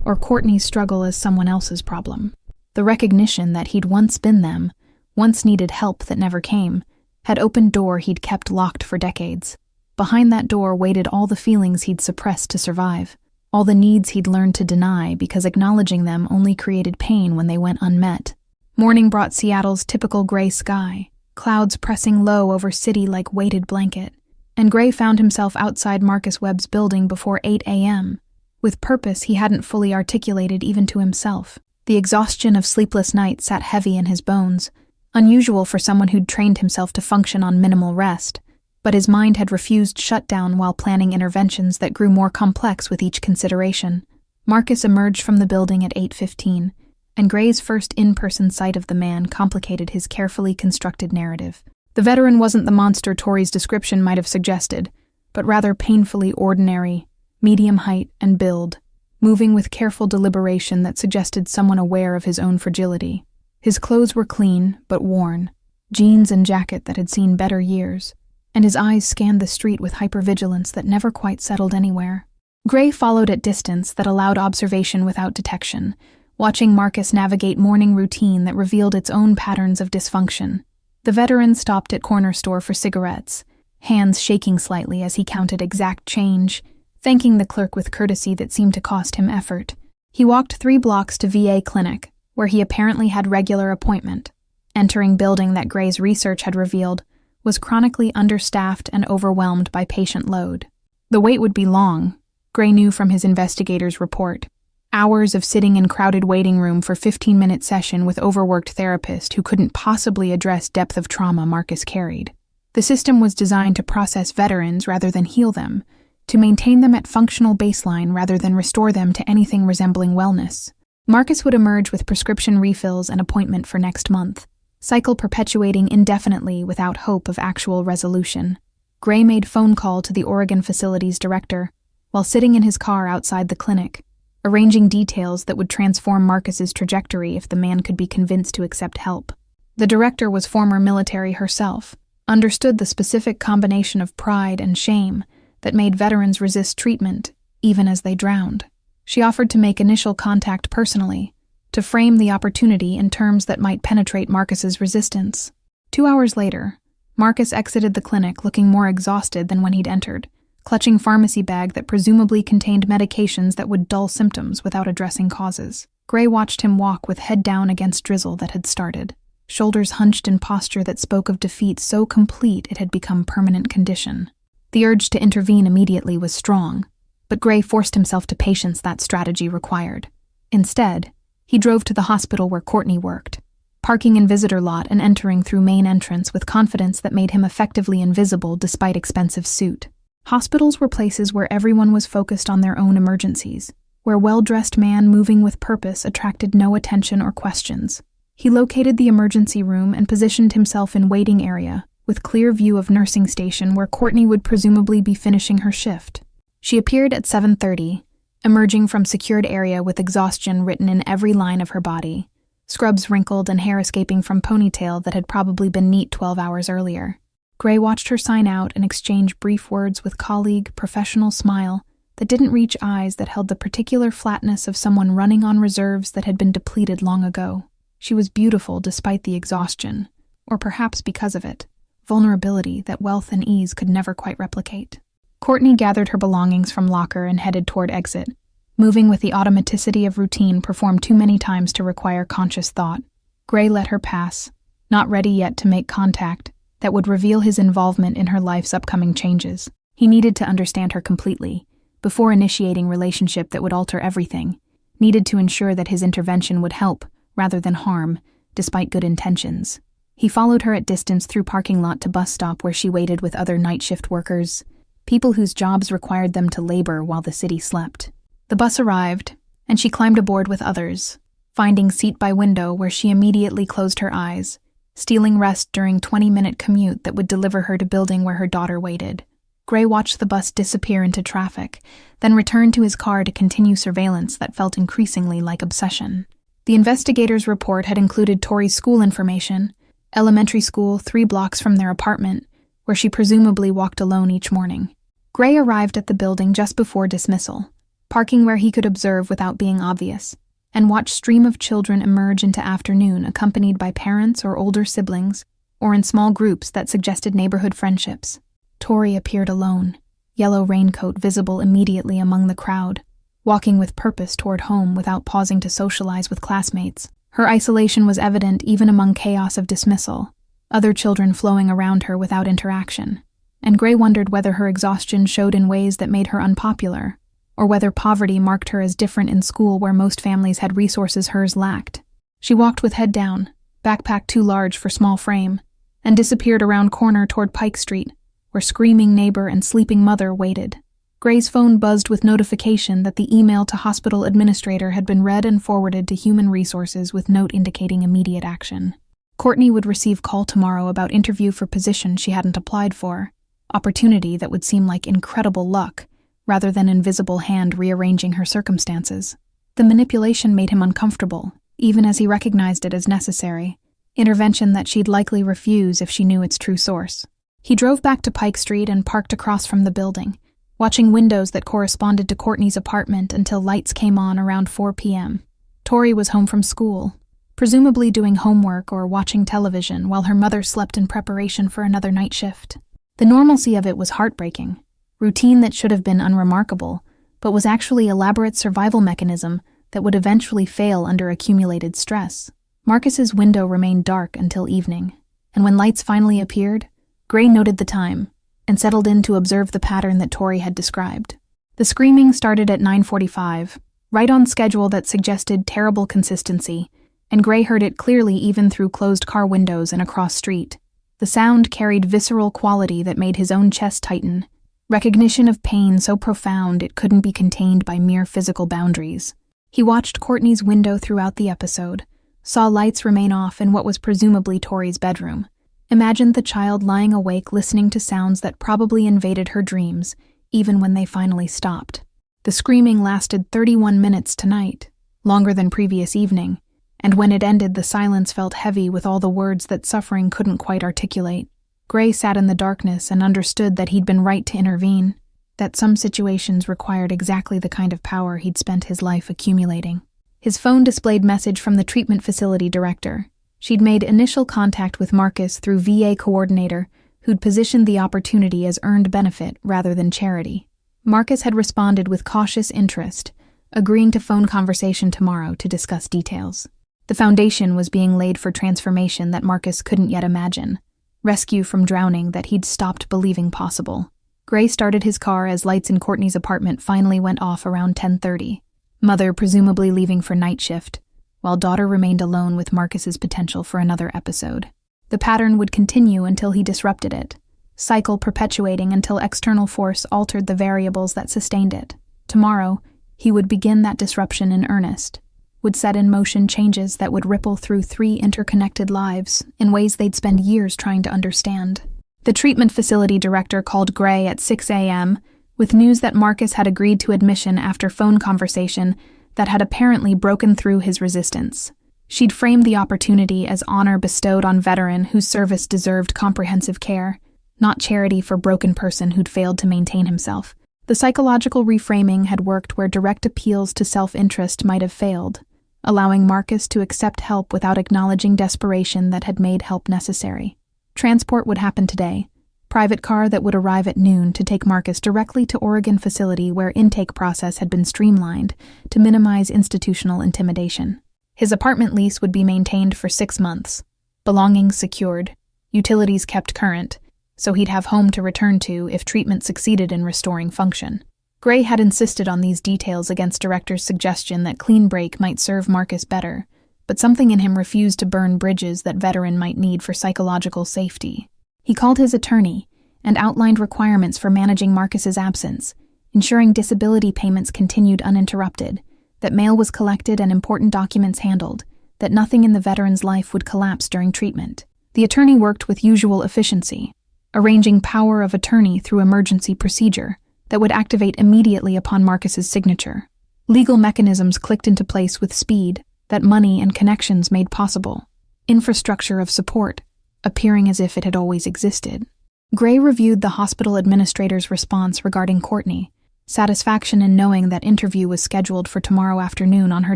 or Courtney's struggle as someone else's problem. The recognition that he'd once been them, once needed help that never came, had opened door he'd kept locked for decades. Behind that door waited all the feelings he'd suppressed to survive, all the needs he'd learned to deny because acknowledging them only created pain when they went unmet. Morning brought Seattle's typical gray sky, clouds pressing low over city like weighted blanket, and Gray found himself outside Marcus Webb's building before 8 a.m., with purpose he hadn't fully articulated even to himself. The exhaustion of sleepless nights sat heavy in his bones, unusual for someone who'd trained himself to function on minimal rest, but his mind had refused shutdown while planning interventions that grew more complex with each consideration. Marcus emerged from the building at 8:15, and Gray's first in-person sight of the man complicated his carefully constructed narrative. The veteran wasn't the monster Tori's description might have suggested, but rather painfully ordinary, medium height and build, moving with careful deliberation that suggested someone aware of his own fragility. His clothes were clean, but worn, jeans and jacket that had seen better years, and his eyes scanned the street with hypervigilance that never quite settled anywhere. Gray followed at distance that allowed observation without detection, watching Marcus navigate morning routine that revealed its own patterns of dysfunction. The veteran stopped at corner store for cigarettes, hands shaking slightly as he counted exact change, thanking the clerk with courtesy that seemed to cost him effort. He walked 3 blocks to VA clinic, where he apparently had regular appointment. Entering building that Gray's research had revealed was chronically understaffed and overwhelmed by patient load. The wait would be long, Gray knew from his investigator's report. Hours of sitting in crowded waiting room for 15-minute session with overworked therapist who couldn't possibly address depth of trauma Marcus carried. The system was designed to process veterans rather than heal them, to maintain them at functional baseline rather than restore them to anything resembling wellness. Marcus would emerge with prescription refills and appointment for next month, cycle perpetuating indefinitely without hope of actual resolution. Gray made phone call to the Oregon facility's director while sitting in his car outside the clinic, arranging details that would transform Marcus's trajectory if the man could be convinced to accept help. The director was former military herself, understood the specific combination of pride and shame that made veterans resist treatment, even as they drowned. She offered to make initial contact personally, to frame the opportunity in terms that might penetrate Marcus's resistance. 2 hours later, Marcus exited the clinic looking more exhausted than when he'd entered, clutching pharmacy bag that presumably contained medications that would dull symptoms without addressing causes. Gray watched him walk with head down against drizzle that had started, shoulders hunched in posture that spoke of defeat so complete it had become permanent condition. The urge to intervene immediately was strong, but Gray forced himself to patience that strategy required. Instead, he drove to the hospital where Courtney worked, parking in visitor lot and entering through main entrance with confidence that made him effectively invisible despite expensive suit. Hospitals were places where everyone was focused on their own emergencies, where well-dressed man moving with purpose attracted no attention or questions. He located the emergency room and positioned himself in waiting area, with clear view of nursing station where Courtney would presumably be finishing her shift. She appeared at 7:30, emerging from secured area with exhaustion written in every line of her body, scrubs wrinkled and hair escaping from ponytail that had probably been neat 12 hours earlier. Gray watched her sign out and exchange brief words with colleague, professional smile that didn't reach eyes that held the particular flatness of someone running on reserves that had been depleted long ago. She was beautiful despite the exhaustion, or perhaps because of it, vulnerability that wealth and ease could never quite replicate. Courtney gathered her belongings from locker and headed toward exit, moving with the automaticity of routine performed too many times to require conscious thought. Gray let her pass, not ready yet to make contact that would reveal his involvement in her life's upcoming changes. He needed to understand her completely, before initiating relationship that would alter everything, needed to ensure that his intervention would help rather than harm, despite good intentions. He followed her at distance through parking lot to bus stop where she waited with other night shift workers, people whose jobs required them to labor while the city slept. The bus arrived, and she climbed aboard with others, finding seat by window where she immediately closed her eyes, stealing rest during 20-minute commute that would deliver her to building where her daughter waited. Gray watched the bus disappear into traffic, then returned to his car to continue surveillance that felt increasingly like obsession. The investigators' report had included Tori's school information, elementary school 3 blocks from their apartment, where she presumably walked alone each morning. Gray arrived at the building just before dismissal, parking where he could observe without being obvious, and watched stream of children emerge into afternoon accompanied by parents or older siblings, or in small groups that suggested neighborhood friendships. Tori appeared alone, yellow raincoat visible immediately among the crowd, walking with purpose toward home without pausing to socialize with classmates. Her isolation was evident even among chaos of dismissal, other children flowing around her without interaction, and Gray wondered whether her exhaustion showed in ways that made her unpopular, or whether poverty marked her as different in school where most families had resources hers lacked. She walked with head down, backpack too large for small frame, and disappeared around corner toward Pike Street, where screaming neighbor and sleeping mother waited. Gray's phone buzzed with notification that the email to hospital administrator had been read and forwarded to human resources with note indicating immediate action. Courtney would receive call tomorrow about interview for position she hadn't applied for, opportunity that would seem like incredible luck, rather than invisible hand rearranging her circumstances. The manipulation made him uncomfortable, even as he recognized it as necessary, intervention that she'd likely refuse if she knew its true source. He drove back to Pike Street and parked across from the building, watching windows that corresponded to Courtney's apartment until lights came on around 4 p.m. Tori was home from school, presumably doing homework or watching television while her mother slept in preparation for another night shift. The normalcy of it was heartbreaking, routine that should have been unremarkable, but was actually an elaborate survival mechanism that would eventually fail under accumulated stress. Marcus's window remained dark until evening, and when lights finally appeared, Gray noted the time and settled in to observe the pattern that Tori had described. The screaming started at 9:45, right on schedule that suggested terrible consistency, and Gray heard it clearly even through closed car windows and across street. The sound carried visceral quality that made his own chest tighten, recognition of pain so profound it couldn't be contained by mere physical boundaries. He watched Courtney's window throughout the episode, saw lights remain off in what was presumably Tori's bedroom, imagined the child lying awake listening to sounds that probably invaded her dreams, even when they finally stopped. The screaming lasted 31 minutes tonight, longer than previous evening, and when it ended the silence felt heavy with all the words that suffering couldn't quite articulate. Gray sat in the darkness and understood that he'd been right to intervene, that some situations required exactly the kind of power he'd spent his life accumulating. His phone displayed message from the treatment facility director. She'd made initial contact with Marcus through VA coordinator, who'd positioned the opportunity as earned benefit rather than charity. Marcus had responded with cautious interest, agreeing to phone conversation tomorrow to discuss details. The foundation was being laid for transformation that Marcus couldn't yet imagine, rescue from drowning that he'd stopped believing possible. Gray started his car as lights in Courtney's apartment finally went off around 10:30, mother presumably leaving for night shift, while daughter remained alone with Marcus's potential for another episode. The pattern would continue until he disrupted it, cycle perpetuating until external force altered the variables that sustained it. Tomorrow, he would begin that disruption in earnest, would set in motion changes that would ripple through 3 interconnected lives in ways they'd spend years trying to understand. The treatment facility director called Gray at 6 a.m. with news that Marcus had agreed to admission after phone conversation that had apparently broken through his resistance. She'd framed the opportunity as honor bestowed on veteran whose service deserved comprehensive care, not charity for broken person who'd failed to maintain himself. The psychological reframing had worked where direct appeals to self-interest might have failed, allowing Marcus to accept help without acknowledging desperation that had made help necessary. Transport would happen today, private car that would arrive at noon to take Marcus directly to Oregon facility where intake process had been streamlined to minimize institutional intimidation. His apartment lease would be maintained for 6 months, belongings secured, utilities kept current, so he'd have home to return to if treatment succeeded in restoring function. Gray had insisted on these details against director's suggestion that clean break might serve Marcus better, but something in him refused to burn bridges that veteran might need for psychological safety. He called his attorney and outlined requirements for managing Marcus's absence, ensuring disability payments continued uninterrupted, that mail was collected and important documents handled, that nothing in the veteran's life would collapse during treatment. The attorney worked with usual efficiency, arranging power of attorney through emergency procedure that would activate immediately upon Marcus's signature. Legal mechanisms clicked into place with speed that money and connections made possible. Infrastructure of support, appearing as if it had always existed. Gray reviewed the hospital administrator's response regarding Courtney, satisfaction in knowing that interview was scheduled for tomorrow afternoon on her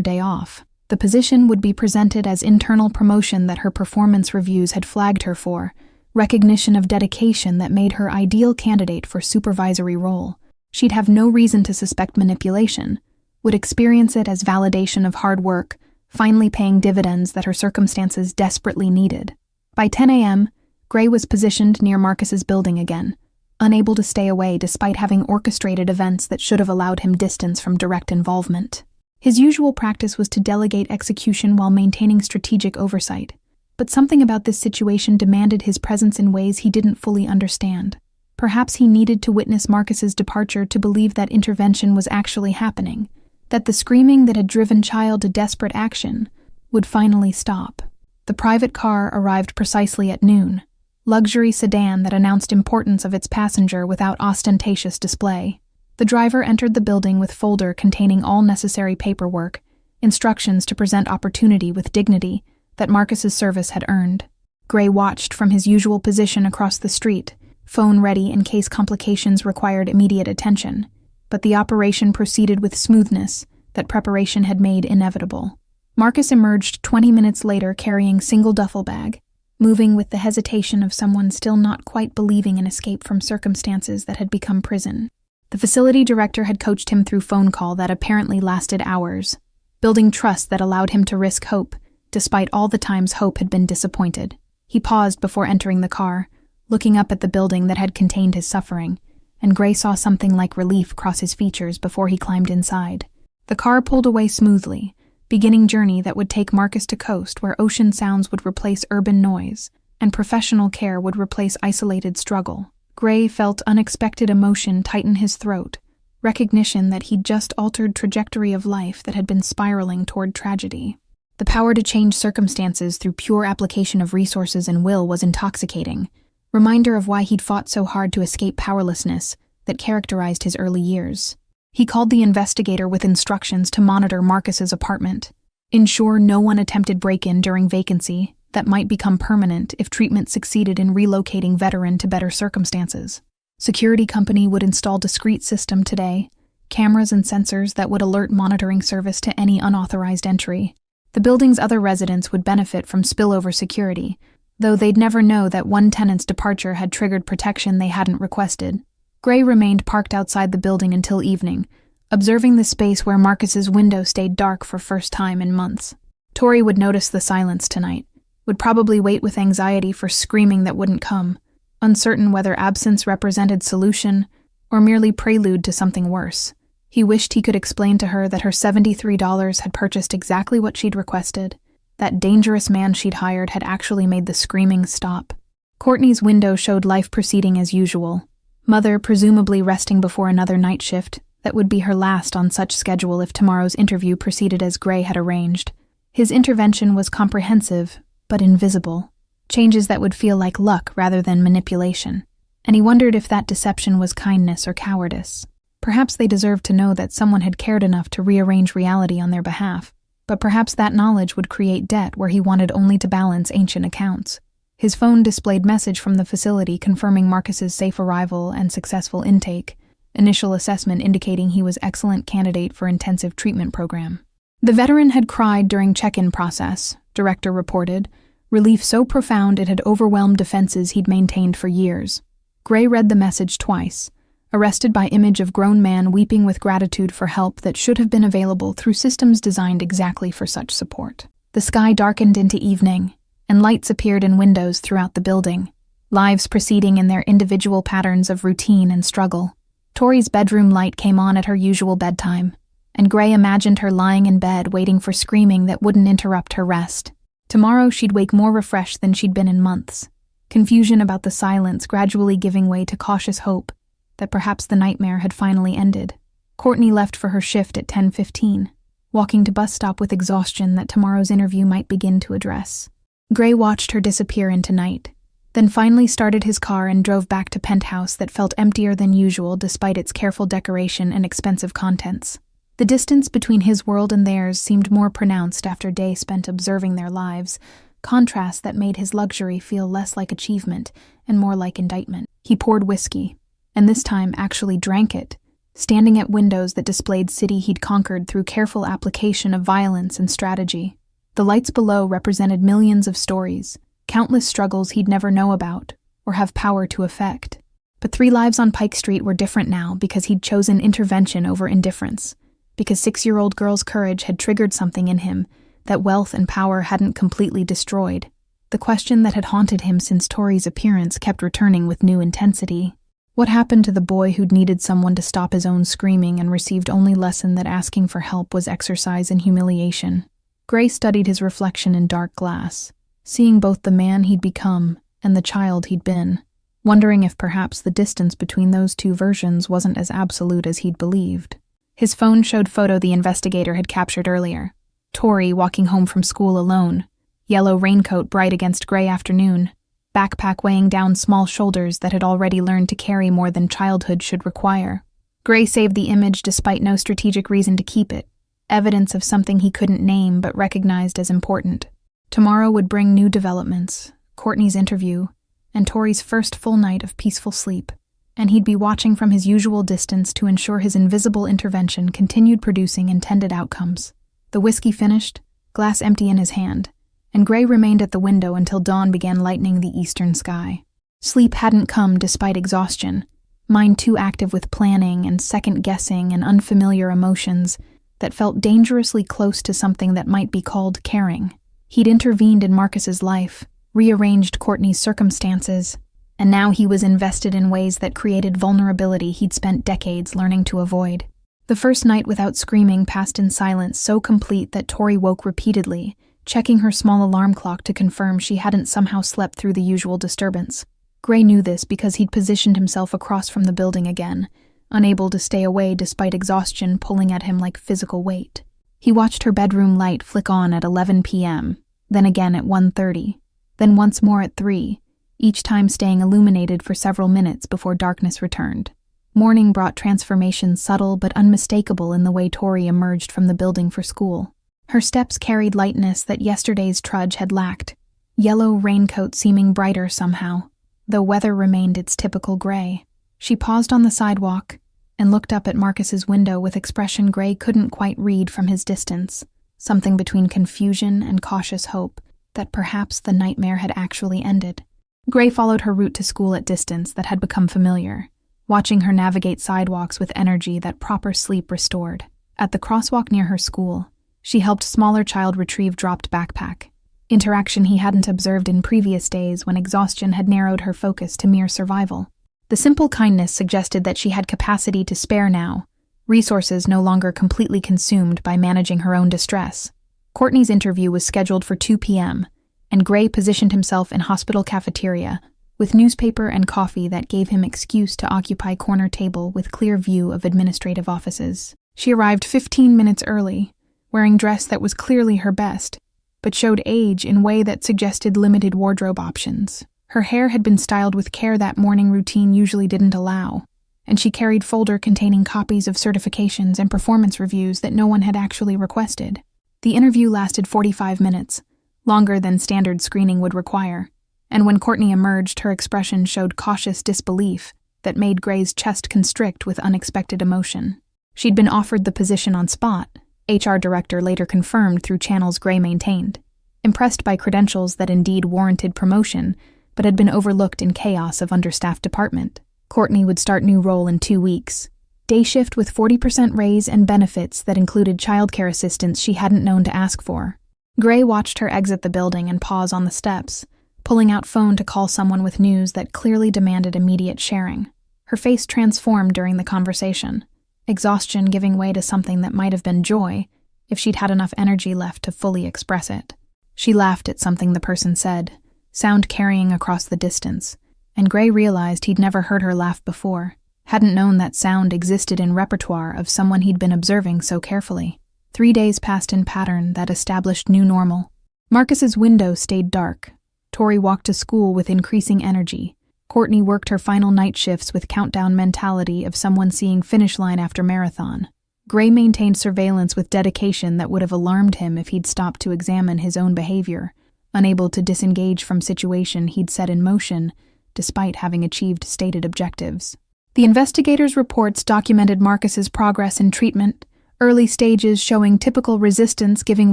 day off. The position would be presented as internal promotion that her performance reviews had flagged her for, recognition of dedication that made her ideal candidate for supervisory role. She'd have no reason to suspect manipulation, would experience it as validation of hard work, finally paying dividends that her circumstances desperately needed. By 10 a.m., Gray was positioned near Marcus's building again, unable to stay away despite having orchestrated events that should have allowed him distance from direct involvement. His usual practice was to delegate execution while maintaining strategic oversight, but something about this situation demanded his presence in ways he didn't fully understand. Perhaps he needed to witness Marcus's departure to believe that intervention was actually happening, that the screaming that had driven Child to desperate action would finally stop. The private car arrived precisely at noon, luxury sedan that announced importance of its passenger without ostentatious display. The driver entered the building with folder containing all necessary paperwork, instructions to present opportunity with dignity that Marcus's service had earned. Gray watched from his usual position across the street, phone ready in case complications required immediate attention, but the operation proceeded with smoothness that preparation had made inevitable. Marcus emerged 20 minutes later carrying single duffel bag, moving with the hesitation of someone still not quite believing in escape from circumstances that had become prison. The facility director had coached him through phone call that apparently lasted hours, building trust that allowed him to risk hope, despite all the times hope had been disappointed. He paused before entering the car, looking up at the building that had contained his suffering, and Gray saw something like relief cross his features before he climbed inside. The car pulled away smoothly, beginning journey that would take Marcus to coast where ocean sounds would replace urban noise, and professional care would replace isolated struggle. Gray felt unexpected emotion tighten his throat, recognition that he'd just altered trajectory of life that had been spiraling toward tragedy. The power to change circumstances through pure application of resources and will was intoxicating, reminder of why he'd fought so hard to escape powerlessness that characterized his early years. He called the investigator with instructions to monitor Marcus's apartment, ensure no one attempted break-in during vacancy that might become permanent if treatment succeeded in relocating veteran to better circumstances. Security company would install discrete system today, cameras and sensors that would alert monitoring service to any unauthorized entry. The building's other residents would benefit from spillover security, though they'd never know that one tenant's departure had triggered protection they hadn't requested. Gray remained parked outside the building until evening, observing the space where Marcus's window stayed dark for first time in months. Tori would notice the silence tonight, would probably wait with anxiety for screaming that wouldn't come, uncertain whether absence represented solution or merely prelude to something worse. He wished he could explain to her that her $73 had purchased exactly what she'd requested. That dangerous man she'd hired had actually made the screaming stop. Courtney's window showed life proceeding as usual. Mother presumably resting before another night shift that would be her last on such schedule if tomorrow's interview proceeded as Gray had arranged. His intervention was comprehensive, but invisible. Changes that would feel like luck rather than manipulation. And he wondered if that deception was kindness or cowardice. Perhaps they deserved to know that someone had cared enough to rearrange reality on their behalf, but perhaps that knowledge would create debt where he wanted only to balance ancient accounts. His phone displayed message from the facility confirming Marcus's safe arrival and successful intake, initial assessment indicating he was excellent candidate for intensive treatment program. The veteran had cried during check-in process, director reported, relief so profound it had overwhelmed defenses he'd maintained for years. Gray read the message twice, arrested by image of grown man weeping with gratitude for help that should have been available through systems designed exactly for such support. The sky darkened into evening, and lights appeared in windows throughout the building, lives proceeding in their individual patterns of routine and struggle. Tori's bedroom light came on at her usual bedtime, and Gray imagined her lying in bed waiting for screaming that wouldn't interrupt her rest. Tomorrow she'd wake more refreshed than she'd been in months, confusion about the silence gradually giving way to cautious hope that perhaps the nightmare had finally ended. Courtney left for her shift at 10:15, walking to bus stop with exhaustion that tomorrow's interview might begin to address. Gray watched her disappear into night, then finally started his car and drove back to Penthouse that felt emptier than usual despite its careful decoration and expensive contents. The distance between his world and theirs seemed more pronounced after days spent observing their lives, contrast that made his luxury feel less like achievement and more like indictment. He poured whiskey, and this time actually drank it, standing at windows that displayed city he'd conquered through careful application of violence and strategy. The lights below represented millions of stories, countless struggles he'd never know about or have power to affect. But 3 lives on Pike Street were different now because he'd chosen intervention over indifference, because 6-year-old girl's courage had triggered something in him that wealth and power hadn't completely destroyed. The question that had haunted him since Tori's appearance kept returning with new intensity. What happened to the boy who'd needed someone to stop his own screaming and received only lesson that asking for help was exercise in humiliation? Gray studied his reflection in dark glass, seeing both the man he'd become and the child he'd been, wondering if perhaps the distance between those two versions wasn't as absolute as he'd believed. His phone showed photo the investigator had captured earlier. Tori walking home from school alone, yellow raincoat bright against gray afternoon, backpack weighing down small shoulders that had already learned to carry more than childhood should require. Gray saved the image despite no strategic reason to keep it, evidence of something he couldn't name but recognized as important. Tomorrow would bring new developments, Courtney's interview, and Tori's first full night of peaceful sleep, and he'd be watching from his usual distance to ensure his invisible intervention continued producing intended outcomes. The whiskey finished, glass empty in his hand, and Gray remained at the window until dawn began lightening the eastern sky. Sleep hadn't come despite exhaustion, mind too active with planning and second-guessing and unfamiliar emotions that felt dangerously close to something that might be called caring. He'd intervened in Marcus's life, rearranged Courtney's circumstances, and now he was invested in ways that created vulnerability he'd spent decades learning to avoid. The first night without screaming passed in silence so complete that Tori woke repeatedly, checking her small alarm clock to confirm she hadn't somehow slept through the usual disturbance. Gray knew this because he'd positioned himself across from the building again, unable to stay away despite exhaustion pulling at him like physical weight. He watched her bedroom light flick on at 11 p.m., then again at 1:30, then once more at 3, each time staying illuminated for several minutes before darkness returned. Morning brought transformation subtle but unmistakable in the way Tori emerged from the building for school. Her steps carried lightness that yesterday's trudge had lacked, yellow raincoat seeming brighter somehow, though weather remained its typical gray. She paused on the sidewalk and looked up at Marcus's window with expression Gray couldn't quite read from his distance, something between confusion and cautious hope that perhaps the nightmare had actually ended. Gray followed her route to school at distance that had become familiar, watching her navigate sidewalks with energy that proper sleep restored. At the crosswalk near her school, she helped smaller child retrieve dropped backpack, interaction he hadn't observed in previous days when exhaustion had narrowed her focus to mere survival. The simple kindness suggested that she had capacity to spare now, resources no longer completely consumed by managing her own distress. Courtney's interview was scheduled for 2 p.m., and Gray positioned himself in hospital cafeteria, with newspaper and coffee that gave him excuse to occupy corner table with clear view of administrative offices. She arrived 15 minutes early, wearing dress that was clearly her best, but showed age in way that suggested limited wardrobe options. Her hair had been styled with care that morning routine usually didn't allow, and she carried folder containing copies of certifications and performance reviews that no one had actually requested. The interview lasted 45 minutes, longer than standard screening would require, and when Courtney emerged, her expression showed cautious disbelief that made Gray's chest constrict with unexpected emotion. She'd been offered the position on spot, HR director later confirmed through channels Gray maintained, impressed by credentials that indeed warranted promotion, but had been overlooked in chaos of understaffed department. Courtney would start new role in 2 weeks. Day shift with 40% raise and benefits that included childcare assistance she hadn't known to ask for. Gray watched her exit the building and pause on the steps, pulling out phone to call someone with news that clearly demanded immediate sharing. Her face transformed during the conversation, exhaustion giving way to something that might have been joy if she'd had enough energy left to fully express it. She laughed at something the person said, sound carrying across the distance, and Gray realized he'd never heard her laugh before, hadn't known that sound existed in repertoire of someone he'd been observing so carefully. 3 days passed in pattern that established new normal. Marcus's window stayed dark. Tori walked to school with increasing energy. Courtney worked her final night shifts with countdown mentality of someone seeing finish line after marathon. Gray maintained surveillance with dedication that would have alarmed him if he'd stopped to examine his own behavior, unable to disengage from situation he'd set in motion, despite having achieved stated objectives. The investigators' reports documented Marcus's progress in treatment, early stages showing typical resistance giving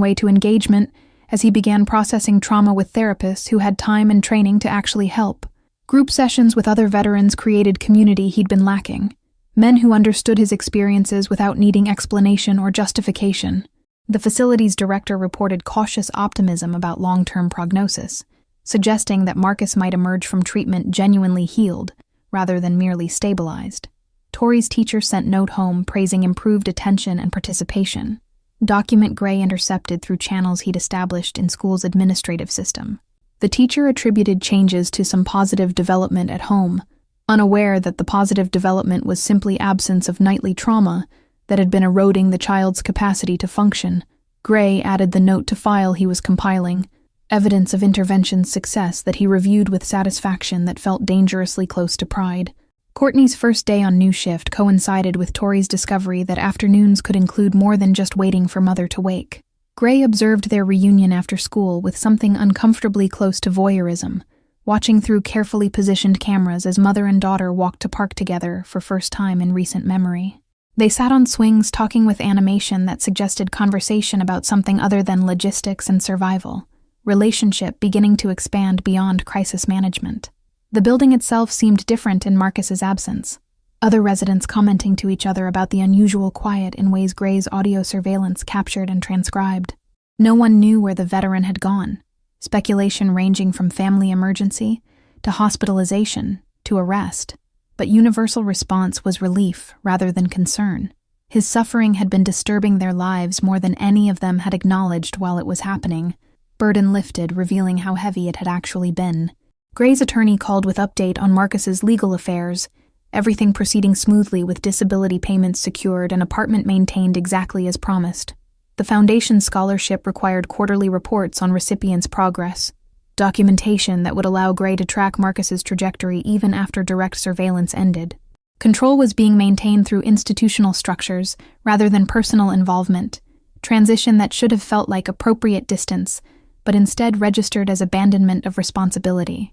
way to engagement as he began processing trauma with therapists who had time and training to actually help. Group sessions with other veterans created community he'd been lacking, men who understood his experiences without needing explanation or justification. The facility's director reported cautious optimism about long-term prognosis, suggesting that Marcus might emerge from treatment genuinely healed, rather than merely stabilized. Tori's teacher sent note home praising improved attention and participation, document Gray intercepted through channels he'd established in school's administrative system. The teacher attributed changes to some positive development at home, unaware that the positive development was simply absence of nightly trauma that had been eroding the child's capacity to function. Gray added the note to file he was compiling, evidence of intervention's success that he reviewed with satisfaction that felt dangerously close to pride. Courtney's first day on new shift coincided with Tori's discovery that afternoons could include more than just waiting for Mother to wake. Gray observed their reunion after school with something uncomfortably close to voyeurism, watching through carefully positioned cameras as mother and daughter walked to park together for first time in recent memory. They sat on swings talking with animation that suggested conversation about something other than logistics and survival, relationship beginning to expand beyond crisis management. The building itself seemed different in Marcus's absence, other residents commenting to each other about the unusual quiet in ways Gray's audio surveillance captured and transcribed. No one knew where the veteran had gone, speculation ranging from family emergency to hospitalization to arrest, but universal response was relief rather than concern. His suffering had been disturbing their lives more than any of them had acknowledged while it was happening. Burden lifted, revealing how heavy it had actually been. Gray's attorney called with update on Marcus's legal affairs, everything proceeding smoothly with disability payments secured and apartment maintained exactly as promised. The foundation's scholarship required quarterly reports on recipients' progress, documentation that would allow Gray to track Marcus's trajectory even after direct surveillance ended. Control was being maintained through institutional structures rather than personal involvement, transition that should have felt like appropriate distance, but instead registered as abandonment of responsibility.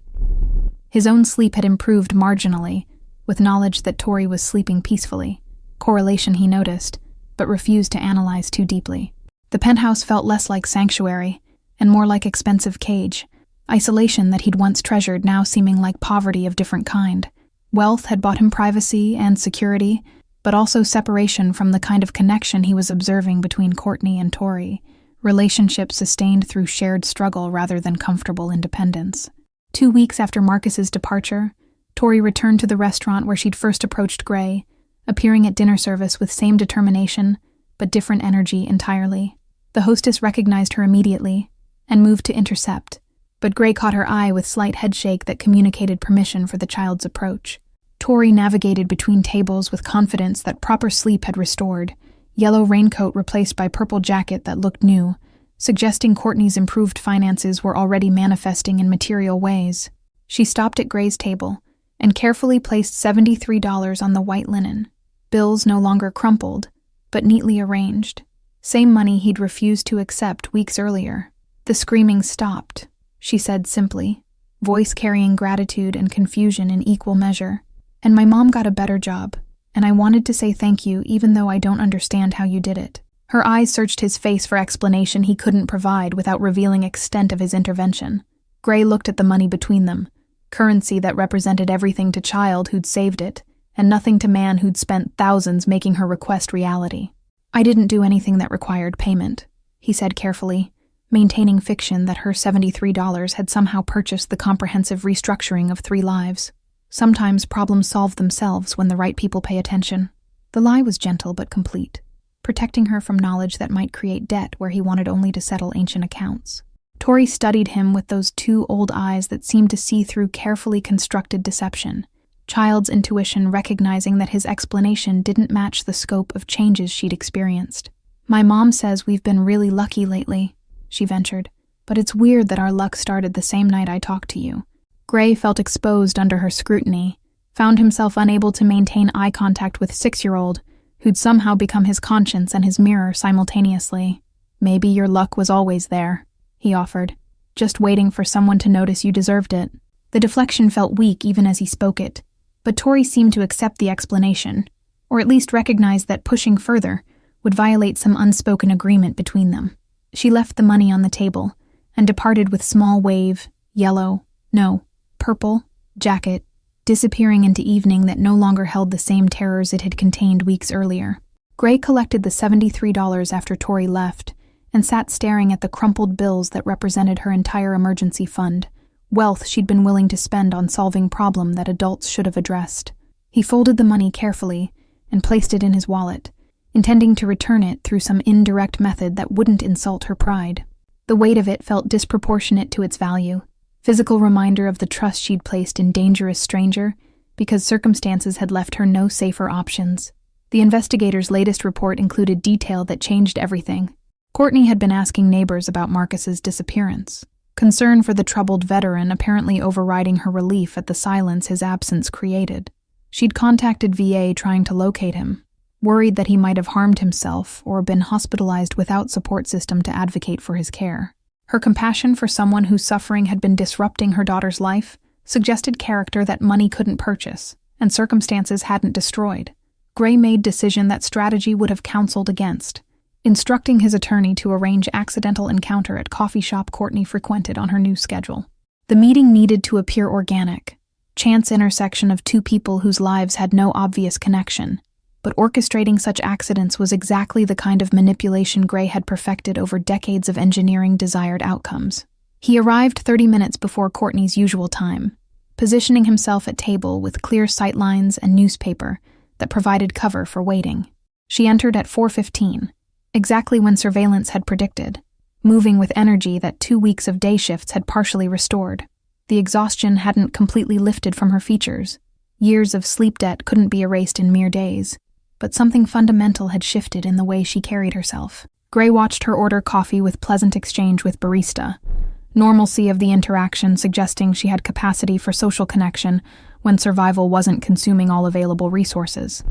His own sleep had improved marginally, with knowledge that Tori was sleeping peacefully, correlation he noticed, but refused to analyze too deeply. The penthouse felt less like sanctuary, and more like expensive cage, isolation that he'd once treasured now seeming like poverty of different kind. Wealth had bought him privacy and security, but also separation from the kind of connection he was observing between Courtney and Tori, relationships sustained through shared struggle rather than comfortable independence. 2 weeks after Marcus's departure, Tori returned to the restaurant where she'd first approached Gray, appearing at dinner service with same determination, but different energy entirely. The hostess recognized her immediately and moved to intercept, but Gray caught her eye with slight headshake that communicated permission for the child's approach. Tori navigated between tables with confidence that proper sleep had restored, yellow raincoat replaced by purple jacket that looked new, suggesting Courtney's improved finances were already manifesting in material ways. She stopped at Gray's table and carefully placed $73 on the white linen, bills no longer crumpled, but neatly arranged. Same money he'd refused to accept weeks earlier. The screaming stopped, she said simply, voice carrying gratitude and confusion in equal measure. And my mom got a better job, and I wanted to say thank you even though I don't understand how you did it. Her eyes searched his face for explanation he couldn't provide without revealing extent of his intervention. Gray looked at the money between them, currency that represented everything to child who'd saved it, and nothing to man who'd spent thousands making her request reality. I didn't do anything that required payment, he said carefully, maintaining fiction that her $73 had somehow purchased the comprehensive restructuring of 3 lives. Sometimes problems solve themselves when the right people pay attention. The lie was gentle but complete, protecting her from knowledge that might create debt where he wanted only to settle ancient accounts. Tori studied him with those two old eyes that seemed to see through carefully constructed deception, child's intuition recognizing that his explanation didn't match the scope of changes she'd experienced. "My mom says we've been really lucky lately," she ventured, "but it's weird that our luck started the same night I talked to you." Gray felt exposed under her scrutiny, found himself unable to maintain eye contact with 6-year-old, who'd somehow become his conscience and his mirror simultaneously. "Maybe your luck was always there," he offered, "just waiting for someone to notice you deserved it." The deflection felt weak even as he spoke it, but Tori seemed to accept the explanation, or at least recognize that pushing further would violate some unspoken agreement between them. She left the money on the table and departed with small wave, purple, jacket, disappearing into evening that no longer held the same terrors it had contained weeks earlier. Gray collected the $73 after Tori left and sat staring at the crumpled bills that represented her entire emergency fund, wealth she'd been willing to spend on solving problems that adults should have addressed. He folded the money carefully and placed it in his wallet, intending to return it through some indirect method that wouldn't insult her pride. The weight of it felt disproportionate to its value, physical reminder of the trust she'd placed in dangerous stranger because circumstances had left her no safer options. The investigators' latest report included detail that changed everything. Courtney had been asking neighbors about Marcus's disappearance, concern for the troubled veteran apparently overriding her relief at the silence his absence created. She'd contacted VA trying to locate him, worried that he might have harmed himself or been hospitalized without support system to advocate for his care. Her compassion for someone whose suffering had been disrupting her daughter's life suggested character that money couldn't purchase and circumstances hadn't destroyed. Gray made decision that strategy would have counseled against, instructing his attorney to arrange accidental encounter at coffee shop Courtney frequented on her new schedule. The meeting needed to appear organic, chance intersection of two people whose lives had no obvious connection, but orchestrating such accidents was exactly the kind of manipulation Gray had perfected over decades of engineering desired outcomes. He arrived 30 minutes before Courtney's usual time, positioning himself at table with clear sightlines and newspaper that provided cover for waiting. She entered at 4:15, exactly when surveillance had predicted, moving with energy that 2 weeks of day shifts had partially restored. The exhaustion hadn't completely lifted from her features. Years of sleep debt couldn't be erased in mere days, but something fundamental had shifted in the way she carried herself. Gray watched her order coffee with pleasant exchange with barista, normalcy of the interaction suggesting she had capacity for social connection when survival wasn't consuming all available resources.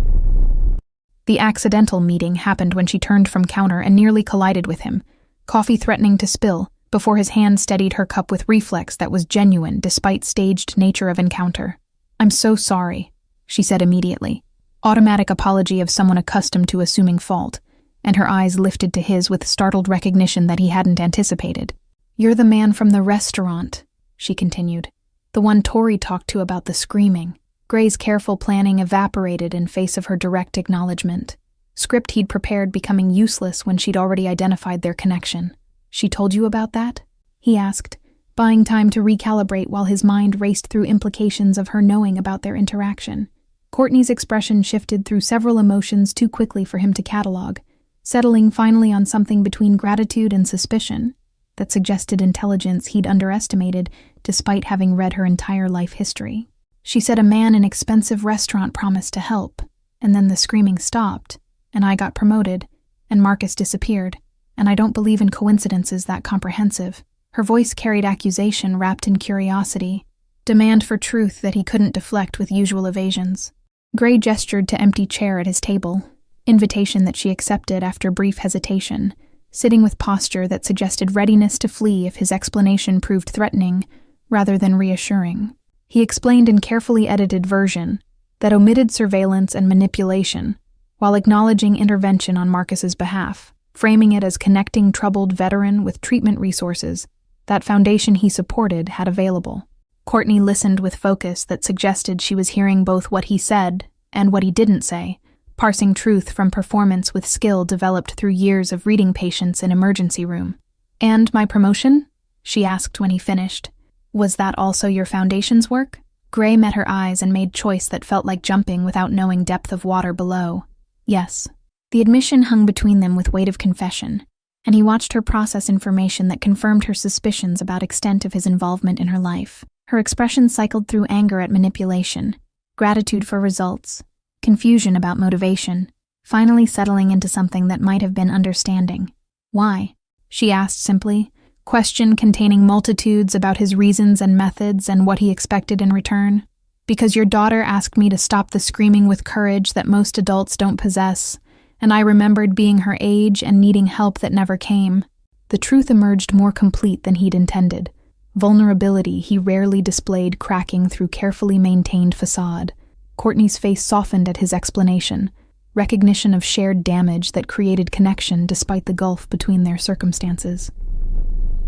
The accidental meeting happened when she turned from counter and nearly collided with him, coffee threatening to spill, before his hand steadied her cup with reflex that was genuine despite staged nature of encounter. "I'm so sorry," she said immediately. Automatic apology of someone accustomed to assuming fault, and her eyes lifted to his with startled recognition that he hadn't anticipated. "You're the man from the restaurant," she continued. "The one Tori talked to about the screaming." Gray's careful planning evaporated in face of her direct acknowledgement, script he'd prepared becoming useless when she'd already identified their connection. "She told you about that?" he asked, buying time to recalibrate while his mind raced through implications of her knowing about their interaction. Courtney's expression shifted through several emotions too quickly for him to catalog, settling finally on something between gratitude and suspicion that suggested intelligence he'd underestimated despite having read her entire life history. "She said a man in an expensive restaurant promised to help, and then the screaming stopped, and I got promoted, and Marcus disappeared, and I don't believe in coincidences that comprehensive." Her voice carried accusation wrapped in curiosity, demand for truth that he couldn't deflect with usual evasions. Gray gestured to empty chair at his table, invitation that she accepted after brief hesitation, sitting with posture that suggested readiness to flee if his explanation proved threatening rather than reassuring. He explained in carefully edited version that omitted surveillance and manipulation, while acknowledging intervention on Marcus's behalf, framing it as connecting troubled veteran with treatment resources that foundation he supported had available. Courtney listened with focus that suggested she was hearing both what he said and what he didn't say, parsing truth from performance with skill developed through years of reading patients in emergency room. "And my promotion?" she asked when he finished. "Was that also your foundation's work?" Gray met her eyes and made choice that felt like jumping without knowing depth of water below. Yes. The admission hung between them with weight of confession, and he watched her process information that confirmed her suspicions about extent of his involvement in her life. Her expression cycled through anger at manipulation, gratitude for results, confusion about motivation, finally settling into something that might have been understanding. Why? She asked simply, question containing multitudes about his reasons and methods and what he expected in return. Because your daughter asked me to stop the screaming with courage that most adults don't possess, and I remembered being her age and needing help that never came. The truth emerged more complete than he'd intended. Vulnerability he rarely displayed cracking through carefully maintained facade. Courtney's face softened at his explanation, recognition of shared damage that created connection despite the gulf between their circumstances.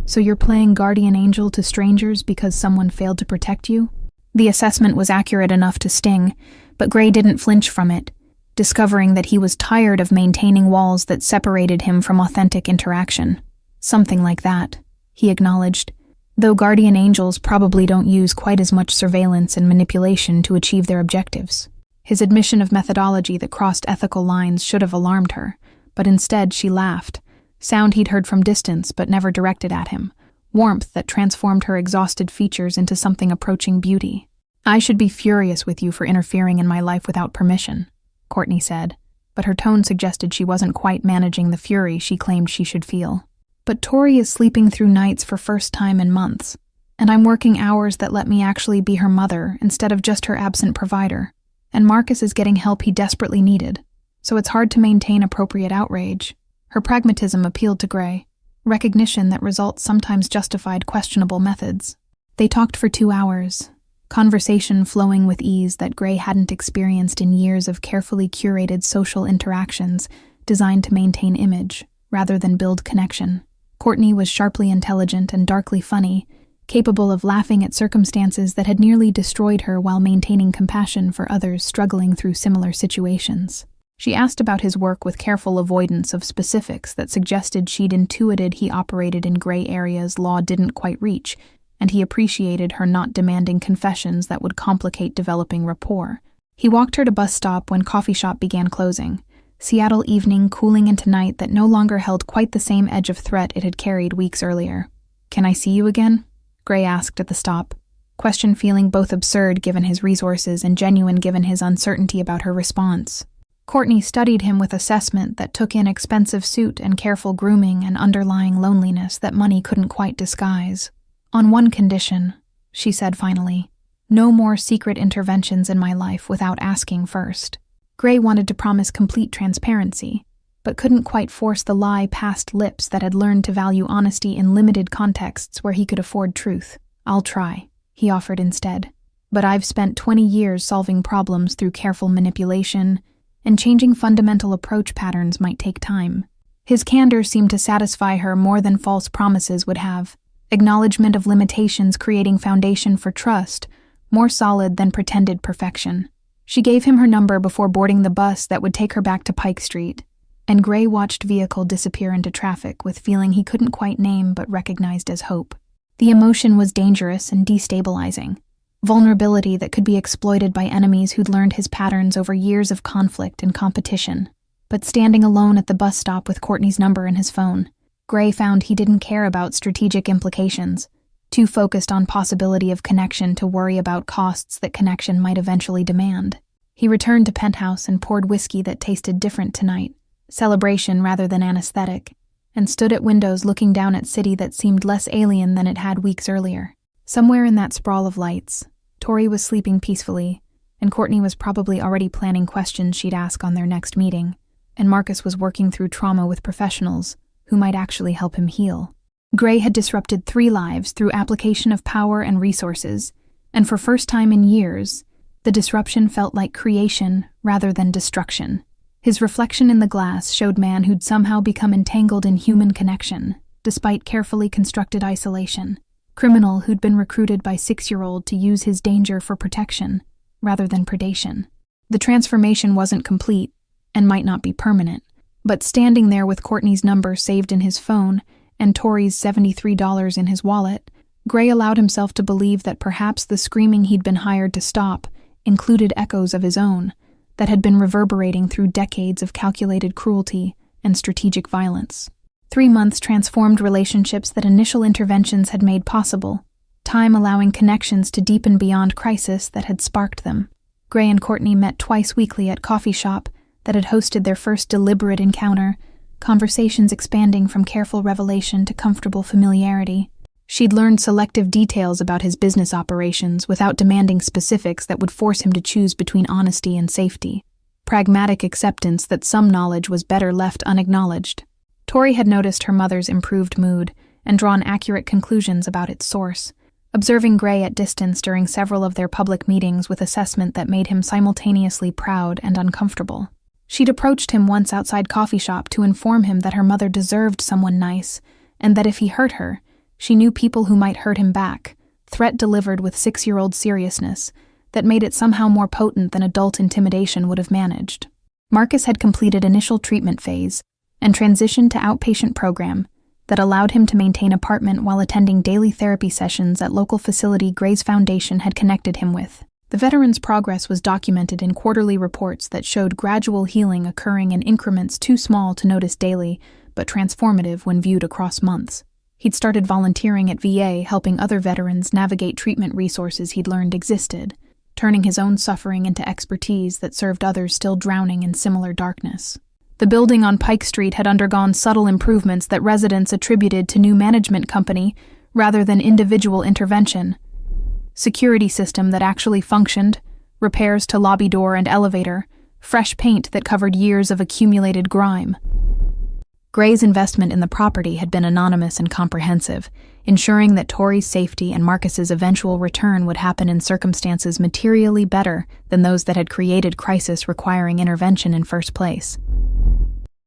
So you're playing guardian angel to strangers because someone failed to protect you? The assessment was accurate enough to sting, but Gray didn't flinch from it, discovering that he was tired of maintaining walls that separated him from authentic interaction. Something like that, he acknowledged, though guardian angels probably don't use quite as much surveillance and manipulation to achieve their objectives. His admission of methodology that crossed ethical lines should have alarmed her, but instead she laughed, sound he'd heard from distance but never directed at him, warmth that transformed her exhausted features into something approaching beauty. I should be furious with you for interfering in my life without permission, Courtney said, but her tone suggested she wasn't quite managing the fury she claimed she should feel. But Tori is sleeping through nights for first time in months, and I'm working hours that let me actually be her mother instead of just her absent provider, and Marcus is getting help he desperately needed, so it's hard to maintain appropriate outrage. Her pragmatism appealed to Gray, recognition that results sometimes justified questionable methods. They talked for 2 hours, conversation flowing with ease that Gray hadn't experienced in years of carefully curated social interactions designed to maintain image rather than build connection. Courtney was sharply intelligent and darkly funny, capable of laughing at circumstances that had nearly destroyed her while maintaining compassion for others struggling through similar situations. She asked about his work with careful avoidance of specifics that suggested she'd intuited he operated in gray areas law didn't quite reach, and he appreciated her not demanding confessions that would complicate developing rapport. He walked her to bus stop when coffee shop began closing, Seattle evening cooling into night that no longer held quite the same edge of threat it had carried weeks earlier. Can I see you again? Gray asked at the stop, question feeling both absurd given his resources and genuine given his uncertainty about her response. Courtney studied him with assessment that took in expensive suit and careful grooming and underlying loneliness that money couldn't quite disguise. On one condition, she said finally, no more secret interventions in my life without asking first. Gray wanted to promise complete transparency, but couldn't quite force the lie past lips that had learned to value honesty in limited contexts where he could afford truth. I'll try, he offered instead. But I've spent 20 years solving problems through careful manipulation, and changing fundamental approach patterns might take time. His candor seemed to satisfy her more than false promises would have, acknowledgement of limitations creating foundation for trust, more solid than pretended perfection. She gave him her number before boarding the bus that would take her back to Pike Street, and Gray watched vehicle disappear into traffic with feeling he couldn't quite name but recognized as hope. The emotion was dangerous and destabilizing. Vulnerability that could be exploited by enemies who'd learned his patterns over years of conflict and competition. But standing alone at the bus stop with Courtney's number in his phone, Gray found he didn't care about strategic implications, too focused on possibility of connection to worry about costs that connection might eventually demand. He returned to Penthouse and poured whiskey that tasted different tonight, celebration rather than anesthetic, and stood at windows looking down at city that seemed less alien than it had weeks earlier. Somewhere in that sprawl of lights, Tori was sleeping peacefully, and Courtney was probably already planning questions she'd ask on their next meeting, and Marcus was working through trauma with professionals who might actually help him heal. Gray had disrupted 3 lives through application of power and resources, and for first time in years, the disruption felt like creation rather than destruction. His reflection in the glass showed man who'd somehow become entangled in human connection, despite carefully constructed isolation. Criminal who'd been recruited by 6-year-old to use his danger for protection, rather than predation. The transformation wasn't complete, and might not be permanent, but standing there with Courtney's number saved in his phone and Tori's $73 in his wallet, Gray allowed himself to believe that perhaps the screaming he'd been hired to stop included echoes of his own that had been reverberating through decades of calculated cruelty and strategic violence. 3 months transformed relationships that initial interventions had made possible, time allowing connections to deepen beyond crisis that had sparked them. Gray and Courtney met twice weekly at coffee shop that had hosted their first deliberate encounter, conversations expanding from careful revelation to comfortable familiarity. She'd learned selective details about his business operations without demanding specifics that would force him to choose between honesty and safety. Pragmatic acceptance that some knowledge was better left unacknowledged. Tori had noticed her mother's improved mood and drawn accurate conclusions about its source, observing Gray at distance during several of their public meetings with assessment that made him simultaneously proud and uncomfortable. She'd approached him once outside coffee shop to inform him that her mother deserved someone nice, and that if he hurt her, she knew people who might hurt him back, threat delivered with 6-year-old seriousness that made it somehow more potent than adult intimidation would have managed. Marcus had completed initial treatment phase and transitioned to outpatient program that allowed him to maintain apartment while attending daily therapy sessions at local facility Gray's Foundation had connected him with. The veteran's progress was documented in quarterly reports that showed gradual healing occurring in increments too small to notice daily, but transformative when viewed across months. He'd started volunteering at VA, helping other veterans navigate treatment resources he'd learned existed, turning his own suffering into expertise that served others still drowning in similar darkness. The building on Pike Street had undergone subtle improvements that residents attributed to new management company rather than individual intervention. Security system that actually functioned, repairs to lobby door and elevator, fresh paint that covered years of accumulated grime. Gray's investment in the property had been anonymous and comprehensive, ensuring that Tori's safety and Marcus's eventual return would happen in circumstances materially better than those that had created crisis requiring intervention in first place.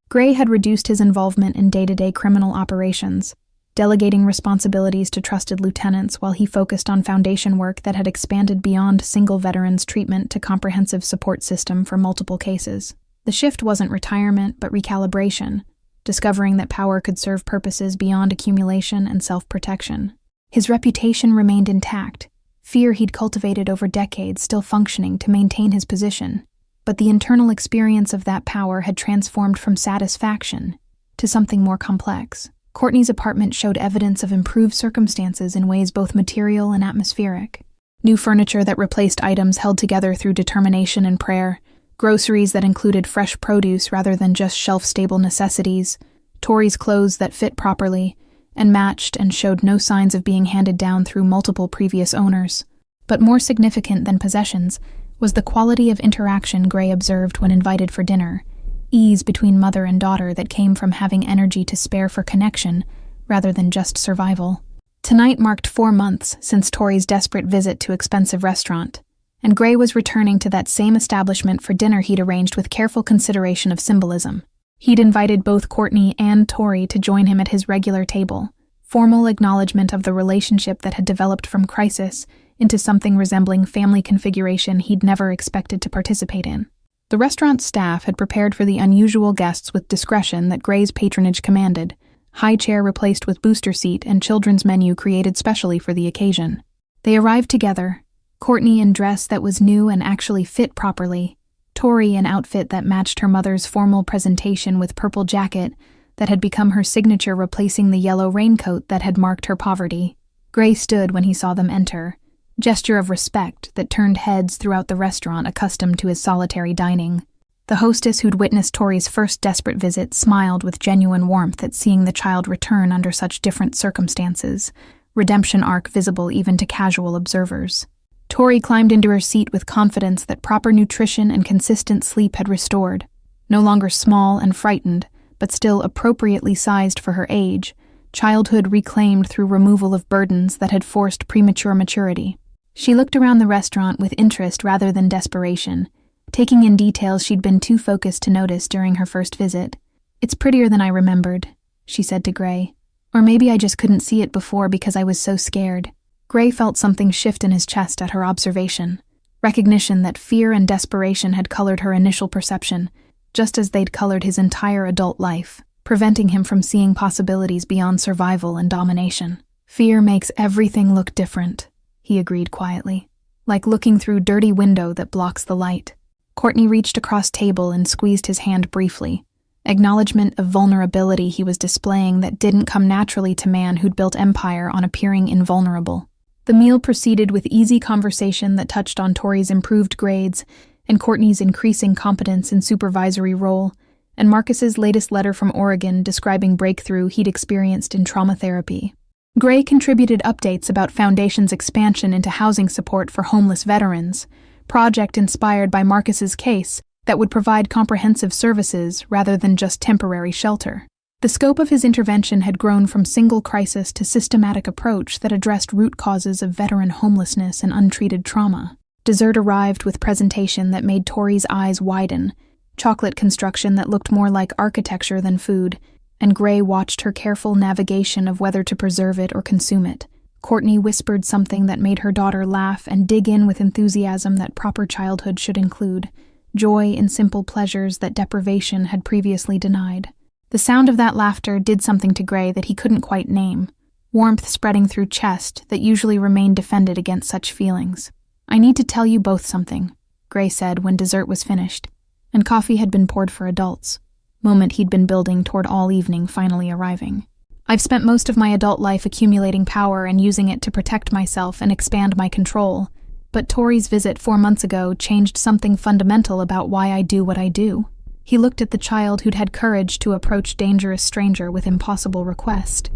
Gray had reduced his involvement in day-to-day criminal operations, delegating responsibilities to trusted lieutenants while he focused on foundation work that had expanded beyond single veterans treatment to comprehensive support system for multiple cases. The shift wasn't retirement, but recalibration, discovering that power could serve purposes beyond accumulation and self-protection. His reputation remained intact, fear he'd cultivated over decades still functioning to maintain his position. But the internal experience of that power had transformed from satisfaction to something more complex. Courtney's apartment showed evidence of improved circumstances in ways both material and atmospheric. New furniture that replaced items held together through determination and prayer, groceries that included fresh produce rather than just shelf-stable necessities, Tori's clothes that fit properly and matched and showed no signs of being handed down through multiple previous owners. But more significant than possessions was the quality of interaction Gray observed when invited for dinner, ease between mother and daughter that came from having energy to spare for connection rather than just survival. Tonight marked 4 months since Tori's desperate visit to expensive restaurant, and Gray was returning to that same establishment for dinner he'd arranged with careful consideration of symbolism. He'd invited both Courtney and Tori to join him at his regular table, formal acknowledgement of the relationship that had developed from crisis into something resembling family configuration he'd never expected to participate in. The restaurant staff had prepared for the unusual guests with discretion that Gray's patronage commanded, high chair replaced with booster seat and children's menu created specially for the occasion. They arrived together, Courtney in dress that was new and actually fit properly, Tori in outfit that matched her mother's formal presentation with purple jacket that had become her signature, replacing the yellow raincoat that had marked her poverty. Gray stood when he saw them enter, gesture of respect that turned heads throughout the restaurant accustomed to his solitary dining. The hostess who'd witnessed Tori's first desperate visit smiled with genuine warmth at seeing the child return under such different circumstances, redemption arc visible even to casual observers. Tori climbed into her seat with confidence that proper nutrition and consistent sleep had restored. No longer small and frightened, but still appropriately sized for her age, childhood reclaimed through removal of burdens that had forced premature maturity. She looked around the restaurant with interest rather than desperation, taking in details she'd been too focused to notice during her first visit. "It's prettier than I remembered," she said to Gray. "Or maybe I just couldn't see it before because I was so scared." Gray felt something shift in his chest at her observation, recognition that fear and desperation had colored her initial perception, just as they'd colored his entire adult life, preventing him from seeing possibilities beyond survival and domination. Fear makes everything look different, he agreed quietly, like looking through dirty window that blocks the light. Courtney reached across table and squeezed his hand briefly, acknowledgement of vulnerability he was displaying that didn't come naturally to man who'd built empire on appearing invulnerable. The meal proceeded with easy conversation that touched on Tori's improved grades and Courtney's increasing competence in supervisory role, and Marcus's latest letter from Oregon describing breakthrough he'd experienced in trauma therapy. Gray contributed updates about Foundation's expansion into housing support for homeless veterans, project inspired by Marcus's case that would provide comprehensive services rather than just temporary shelter. The scope of his intervention had grown from single crisis to systematic approach that addressed root causes of veteran homelessness and untreated trauma. Dessert arrived with presentation that made Tori's eyes widen, chocolate construction that looked more like architecture than food, and Gray watched her careful navigation of whether to preserve it or consume it. Courtney whispered something that made her daughter laugh and dig in with enthusiasm that proper childhood should include, joy in simple pleasures that deprivation had previously denied. The sound of that laughter did something to Gray that he couldn't quite name, warmth spreading through chest that usually remained defended against such feelings. "I need to tell you both something," Gray said when dessert was finished, and coffee had been poured for adults, moment he'd been building toward all evening finally arriving. "I've spent most of my adult life accumulating power and using it to protect myself and expand my control, but Tori's visit 4 months ago changed something fundamental about why I do what I do." He looked at the child who'd had courage to approach dangerous stranger with impossible request,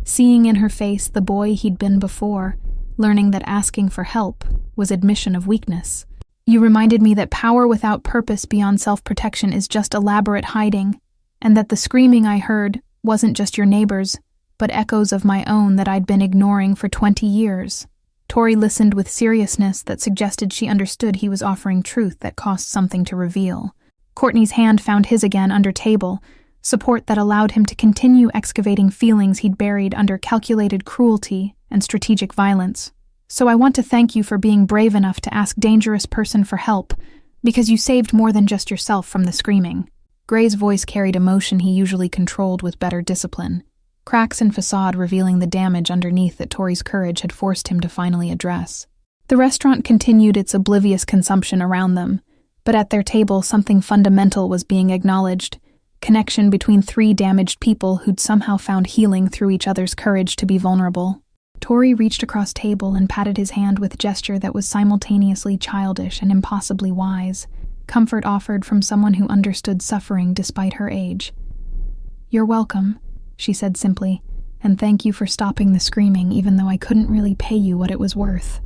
seeing in her face the boy he'd been before, learning that asking for help was admission of weakness. "You reminded me that power without purpose beyond self-protection is just elaborate hiding, and that the screaming I heard wasn't just your neighbors, but echoes of my own that I'd been ignoring for 20 years. Tori listened with seriousness that suggested she understood he was offering truth that cost something to reveal. Courtney's hand found his again under table, support that allowed him to continue excavating feelings he'd buried under calculated cruelty and strategic violence. "So I want to thank you for being brave enough to ask dangerous person for help, because you saved more than just yourself from the screaming." Gray's voice carried emotion he usually controlled with better discipline, cracks in facade revealing the damage underneath that Tori's courage had forced him to finally address. The restaurant continued its oblivious consumption around them, but at their table something fundamental was being acknowledged, connection between 3 damaged people who'd somehow found healing through each other's courage to be vulnerable. Tori reached across table and patted his hand with gesture that was simultaneously childish and impossibly wise, comfort offered from someone who understood suffering despite her age. "You're welcome," she said simply, "and thank you for stopping the screaming even though I couldn't really pay you what it was worth."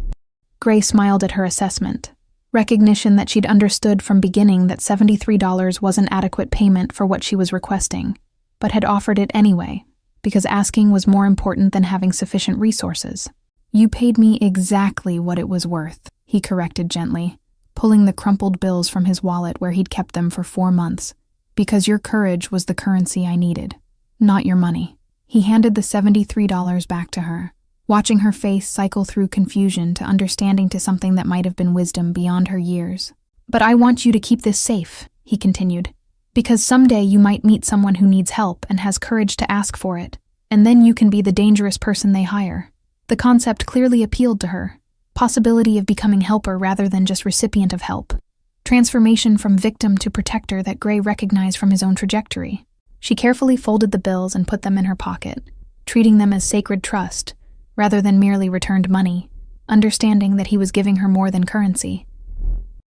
Gray smiled at her assessment, recognition that she'd understood from beginning that $73 wasn't adequate payment for what she was requesting, but had offered it anyway, because asking was more important than having sufficient resources. "You paid me exactly what it was worth," he corrected gently, pulling the crumpled bills from his wallet where he'd kept them for 4 months, "because your courage was the currency I needed, not your money." He handed the $73 back to her, watching her face cycle through confusion to understanding to something that might have been wisdom beyond her years. "But I want you to keep this safe," he continued, "because someday you might meet someone who needs help and has courage to ask for it, and then you can be the dangerous person they hire." The concept clearly appealed to her, possibility of becoming helper rather than just recipient of help, transformation from victim to protector that Gray recognized from his own trajectory. She carefully folded the bills and put them in her pocket, treating them as sacred trust, rather than merely returned money, understanding that he was giving her more than currency.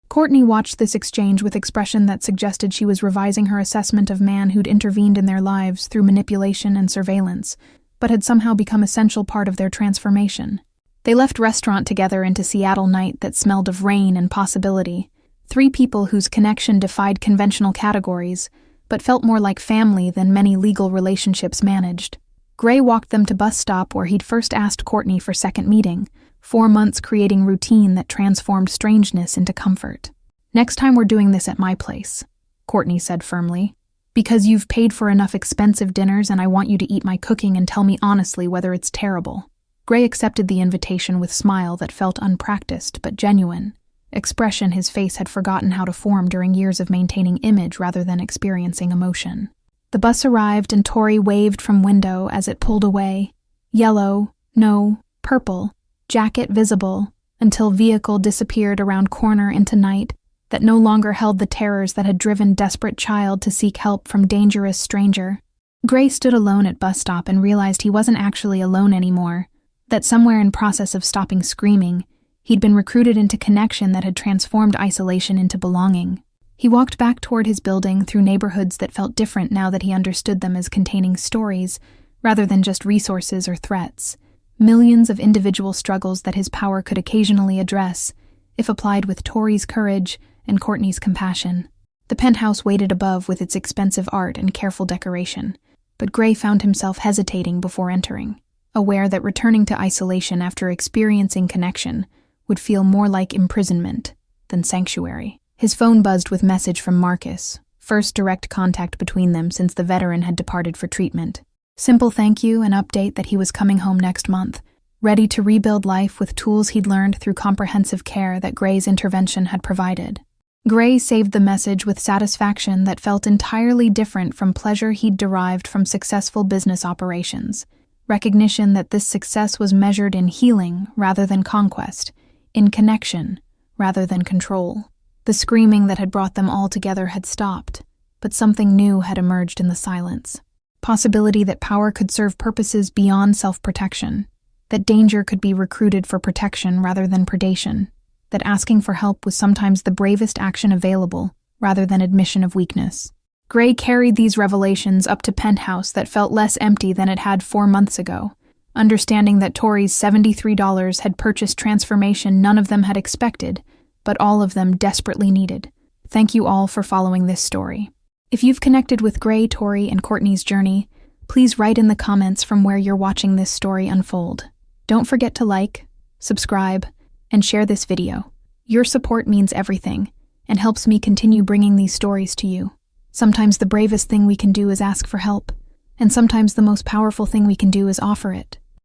Courtney watched this exchange with expression that suggested she was revising her assessment of man who'd intervened in their lives through manipulation and surveillance, but had somehow become essential part of their transformation. They left restaurant together into Seattle night that smelled of rain and possibility, 3 people whose connection defied conventional categories, but felt more like family than many legal relationships managed. Gray walked them to bus stop where he'd first asked Courtney for second meeting, 4 months creating routine that transformed strangeness into comfort. "Next time we're doing this at my place," Courtney said firmly, "because you've paid for enough expensive dinners and I want you to eat my cooking and tell me honestly whether it's terrible." Gray accepted the invitation with smile that felt unpracticed but genuine, expression his face had forgotten how to form during years of maintaining image rather than experiencing emotion. The bus arrived and Tori waved from window as it pulled away, yellow, No, purple, jacket visible, until vehicle disappeared around corner into night that no longer held the terrors that had driven desperate child to seek help from dangerous stranger. Gray stood alone at bus stop and realized he wasn't actually alone anymore, that somewhere in process of stopping screaming, he'd been recruited into connection that had transformed isolation into belonging. He walked back toward his building through neighborhoods that felt different now that he understood them as containing stories, rather than just resources or threats. Millions of individual struggles that his power could occasionally address, if applied with Tori's courage and Courtney's compassion. The penthouse waited above with its expensive art and careful decoration, but Gray found himself hesitating before entering, aware that returning to isolation after experiencing connection would feel more like imprisonment than sanctuary. His phone buzzed with message from Marcus, first direct contact between them since the veteran had departed for treatment. Simple thank you and update that he was coming home next month, ready to rebuild life with tools he'd learned through comprehensive care that Gray's intervention had provided. Gray saved the message with satisfaction that felt entirely different from pleasure he'd derived from successful business operations, recognition that this success was measured in healing rather than conquest, in connection rather than control. The screaming that had brought them all together had stopped, but something new had emerged in the silence. Possibility that power could serve purposes beyond self-protection, that danger could be recruited for protection rather than predation, that asking for help was sometimes the bravest action available rather than admission of weakness. Gray carried these revelations up to Penthouse that felt less empty than it had 4 months ago, understanding that Tori's $73 had purchased transformation none of them had expected, but all of them desperately needed. Thank you all for following this story. If you've connected with Gray, Tori, and Courtney's journey, please write in the comments from where you're watching this story unfold. Don't forget to like, subscribe, and share this video. Your support means everything and helps me continue bringing these stories to you. Sometimes the bravest thing we can do is ask for help, and sometimes the most powerful thing we can do is offer it.